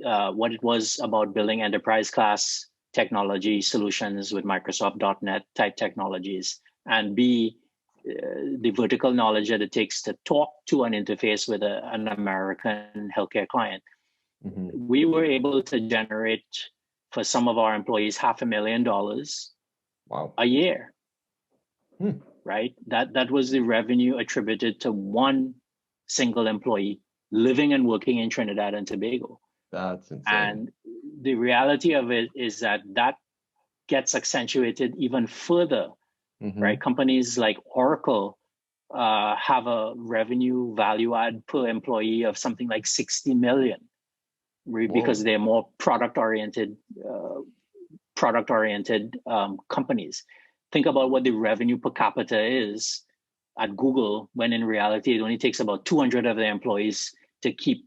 S1: what it was about building enterprise class technology solutions with Microsoft .NET type technologies, and B, the vertical knowledge that it takes to talk to an interface with an American healthcare client. We were able to generate for some of our employees $500,000 a year. Right? That was the revenue attributed to one single employee living and working in Trinidad and Tobago.
S2: That's insane.
S1: And the reality of it is that gets accentuated even further, right? Companies like Oracle have a revenue value add per employee of something like 60 million, because they're more product-oriented companies. Think about what the revenue per capita is at Google, when in reality, it only takes about 200 of their employees to keep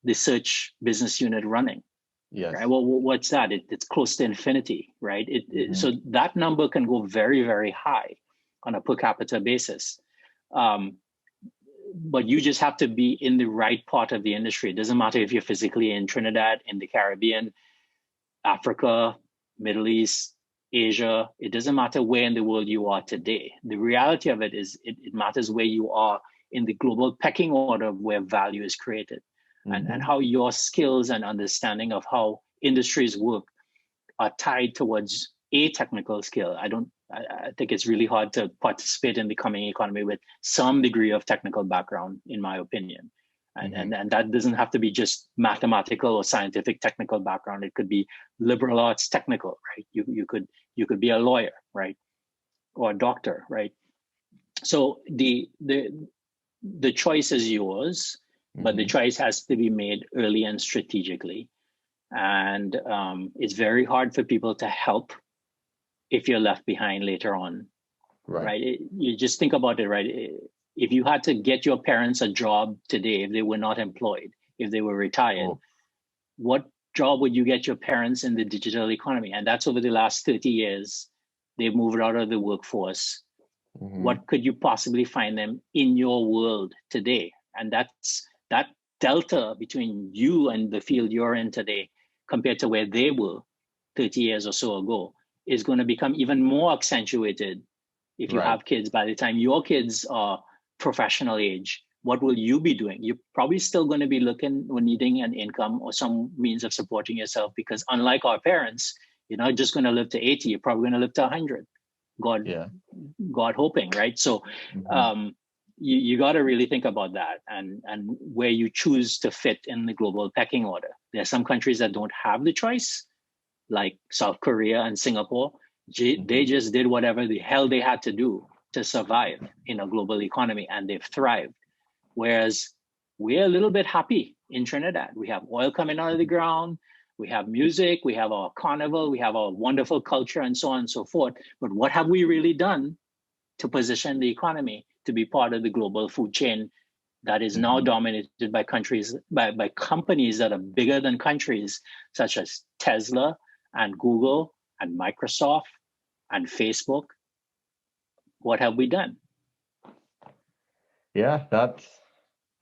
S1: the search business unit running.
S2: Yes.
S1: Right? Well, what's that? It's close to infinity, right? So that number can go very, very high on a per capita basis. But you just have to be in the right part of the industry. It doesn't matter if you're physically in Trinidad, in the Caribbean, Africa, Middle East, Asia. It doesn't matter where in the world you are today. The reality of it is it matters where you are in the global pecking order of where value is created, and how your skills and understanding of how industries work are tied towards a technical skill. I think it's really hard to participate in the coming economy with some degree of technical background, in my opinion. And that doesn't have to be just mathematical or scientific technical background. It could be liberal arts technical, right? You could be a lawyer, right? Or a doctor, right? So the choice is yours, but the choice has to be made early and strategically. And it's very hard for people to help if you're left behind later on, right? You just think about it, right? If you had to get your parents a job today, if they were not employed, if they were retired, what job would you get your parents in the digital economy? And that's over the last 30 years. They've moved out of the workforce. What could you possibly find them in your world today? And that's that delta between you and the field you're in today compared to where they were 30 years or so ago is going to become even more accentuated if you have kids. By the time your kids are professional age, what will you be doing? You're probably still going to be looking or needing an income or some means of supporting yourself, because unlike our parents, you're not just going to live to 80, you're probably going to live to 100. God hoping, right? So you got to really think about that and where you choose to fit in the global pecking order. There are some countries that don't have the choice, like South Korea and Singapore. They just did whatever the hell they had to do to survive in a global economy, and they've thrived. Whereas we're a little bit happy in Trinidad. We have oil coming out of the ground. We have music. We have our carnival. We have our wonderful culture, and so on and so forth. But what have we really done to position the economy to be part of the global food chain that is now dominated by countries, by companies that are bigger than countries, such as Tesla and Google and Microsoft and Facebook? What have we done?
S2: Yeah, that's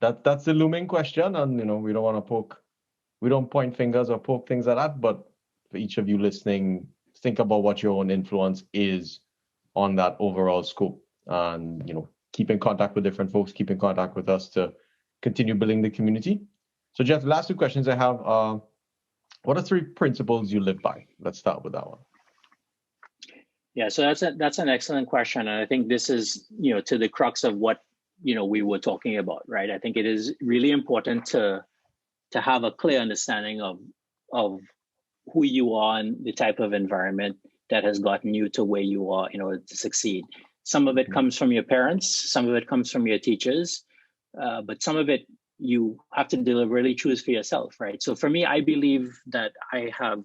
S2: the looming question, and we don't want to we don't point fingers or poke things at that, but for each of you listening, think about what your own influence is on that overall scope, and keep in contact with different folks, keep in contact with us to continue building the community. So Geoff, the last two questions I have are, what are 3 principles you live by? Let's start with that one.
S1: Yeah, so that's an excellent question, and I think this is to the crux of what we were talking about, right? I think it is really important to have a clear understanding of who you are and the type of environment that has gotten you to where you are in order to succeed. Some of it comes from your parents, some of it comes from your teachers, but some of it you have to deliberately choose for yourself, right? So for me, I believe that I have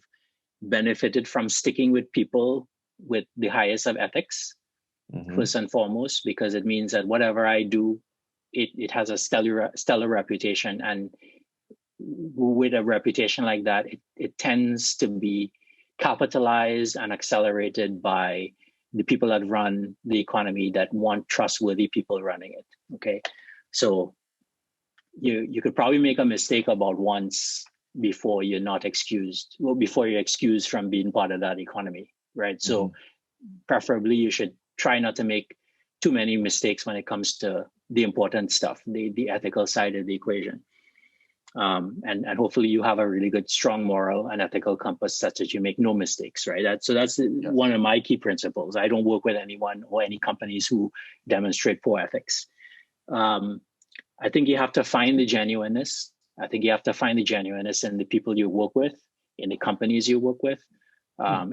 S1: benefited from sticking with people with the highest of ethics, first and foremost, because it means that whatever I do, it has a stellar reputation. And with a reputation like that, it tends to be capitalized and accelerated by the people that run the economy that want trustworthy people running it. Okay. So you could probably make a mistake about once before you're not excused, well, before you're excused from being part of that economy, right? So preferably you should try not to make too many mistakes when it comes to the important stuff, the ethical side of the equation. And hopefully you have a really good, strong moral and ethical compass such that you make no mistakes, right? That's one of my key principles. I don't work with anyone or any companies who demonstrate poor ethics. I think you have to find the genuineness. I think you have to find the genuineness in the people you work with, in the companies you work with,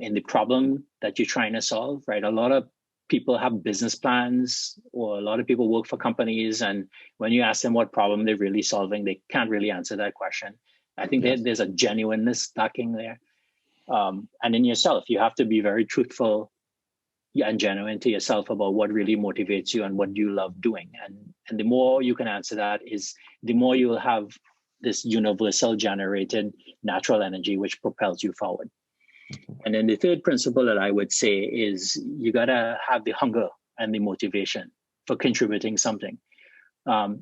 S1: in the problem that you're trying to solve, right? A lot of people have business plans, or a lot of people work for companies, and when you ask them what problem they're really solving, they can't really answer that question. I think there's a genuineness lacking there. And in yourself, you have to be very truthful and genuine to yourself about what really motivates you and what you love doing. And the more you can answer that, is the more you'll have this universal generated natural energy which propels you forward. And then the third principle that I would say is you gotta have the hunger and the motivation for contributing something.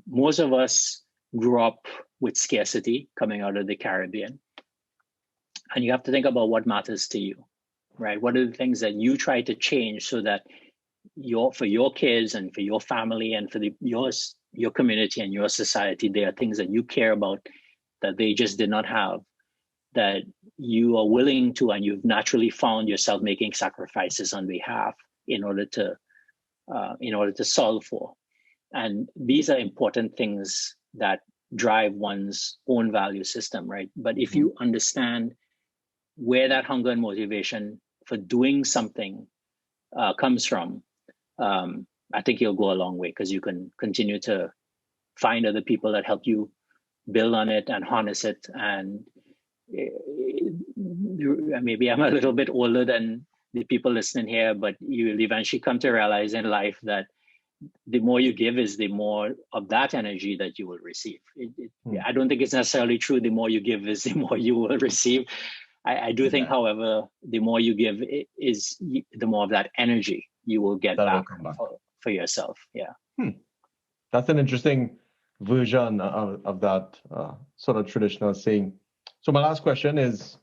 S1: Most of us grew up with scarcity coming out of the Caribbean. And you have to think about what matters to you, right? What are the things that you try to change so that for your kids and for your family and for your community and your society, there are things that you care about that they just did not have, that you are willing to, and you've naturally found yourself making sacrifices on behalf in order to solve for. And these are important things that drive one's own value system, right? But if you understand where that hunger and motivation for doing something comes from, I think you'll go a long way, because you can continue to find other people that help you build on it and harness it. And maybe I'm a little bit older than the people listening here, but you will eventually come to realize in life that the more you give is the more of that energy that you will receive. I don't think it's necessarily true the more you give is the more you will receive. I do think, however, the more you give is the more of that energy you will get back for yourself. Yeah.
S2: That's an interesting version of that sort of traditional saying. So my last question is,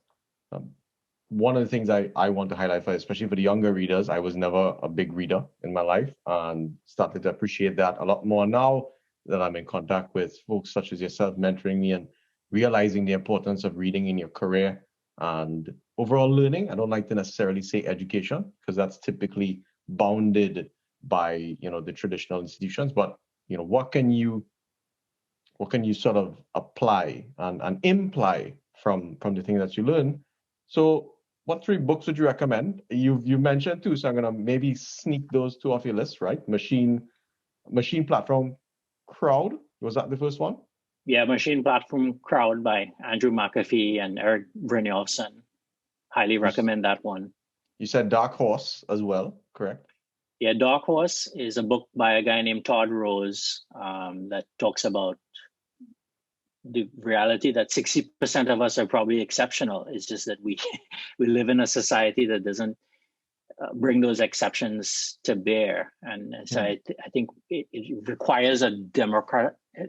S2: one of the things I want to highlight, especially for the younger readers, I was never a big reader in my life, and started to appreciate that a lot more now that I'm in contact with folks such as yourself mentoring me and realizing the importance of reading in your career and overall learning. I don't like to necessarily say education, because that's typically bounded by the traditional institutions, but what can you sort of apply and imply from the thing that you learn? So what 3 books would you recommend? You mentioned 2, so I'm gonna maybe sneak those 2 off your list, right? Machine Platform Crowd, was that the first one?
S1: Yeah, Machine Platform Crowd by Andrew McAfee and Eric Brynjolfsson. Highly recommend that one.
S2: You said Dark Horse as well, correct?
S1: Yeah, Dark Horse is a book by a guy named Todd Rose that talks about the reality that 60% of us are probably exceptional. It's just that we live in a society that doesn't bring those exceptions to bear. And so I think it requires a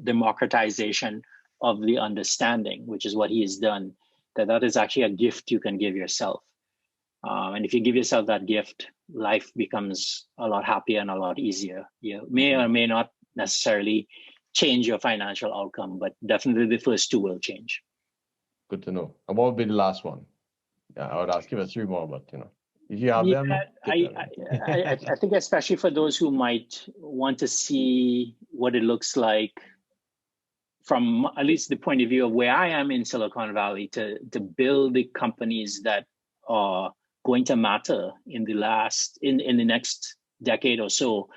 S1: democratization of the understanding, which is what he has done, that is actually a gift you can give yourself. And if you give yourself that gift, life becomes a lot happier and a lot easier. You may or may not necessarily change your financial outcome, but definitely the first 2 will change.
S2: Good to know. And what would be the last one? Yeah, I would ask you 3 more, but if you have them.
S1: I think especially for those who might want to see what it looks like from at least the point of view of where I am in Silicon Valley, to build the companies that are going to matter in the next decade or so.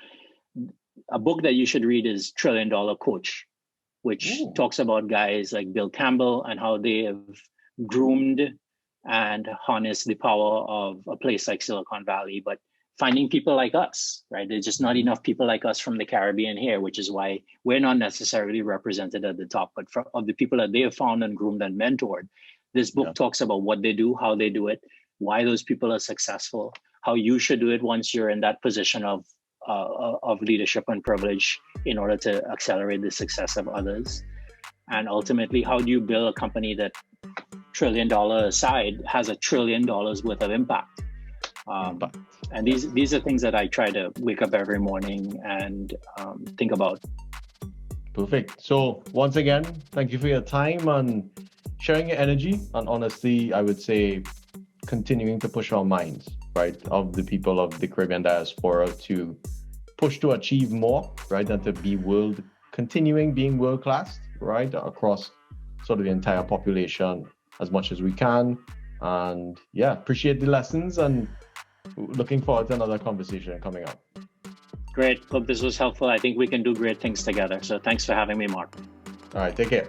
S1: A book that you should read is $1 Trillion Coach which
S2: Ooh.
S1: talks about guys like Bill Campbell and how they have groomed and harnessed the power of a place like Silicon Valley, but finding people like us, right? There's just not enough people like us from the Caribbean here, which is why we're not necessarily represented at the top. But of the people that they have found and groomed and mentored, this book talks about what they do, how they do it, why those people are successful, how you should do it once you're in that position of leadership and privilege in order to accelerate the success of others. And ultimately, how do you build a company that $1 trillion aside has $1 trillion worth of impact? And these are things that I try to wake up every morning and think about.
S2: Perfect. So once again, thank you for your time and sharing your energy, and honestly, I would say continuing to push our minds, right, of the people of the Caribbean diaspora to push to achieve more, right, and to be continuing being world class, right, across sort of the entire population as much as we can. And yeah, appreciate the lessons and looking forward to another conversation coming up.
S1: Great. Hope this was helpful. I think we can do great things together. So thanks for having me, Mark.
S2: All right. Take care.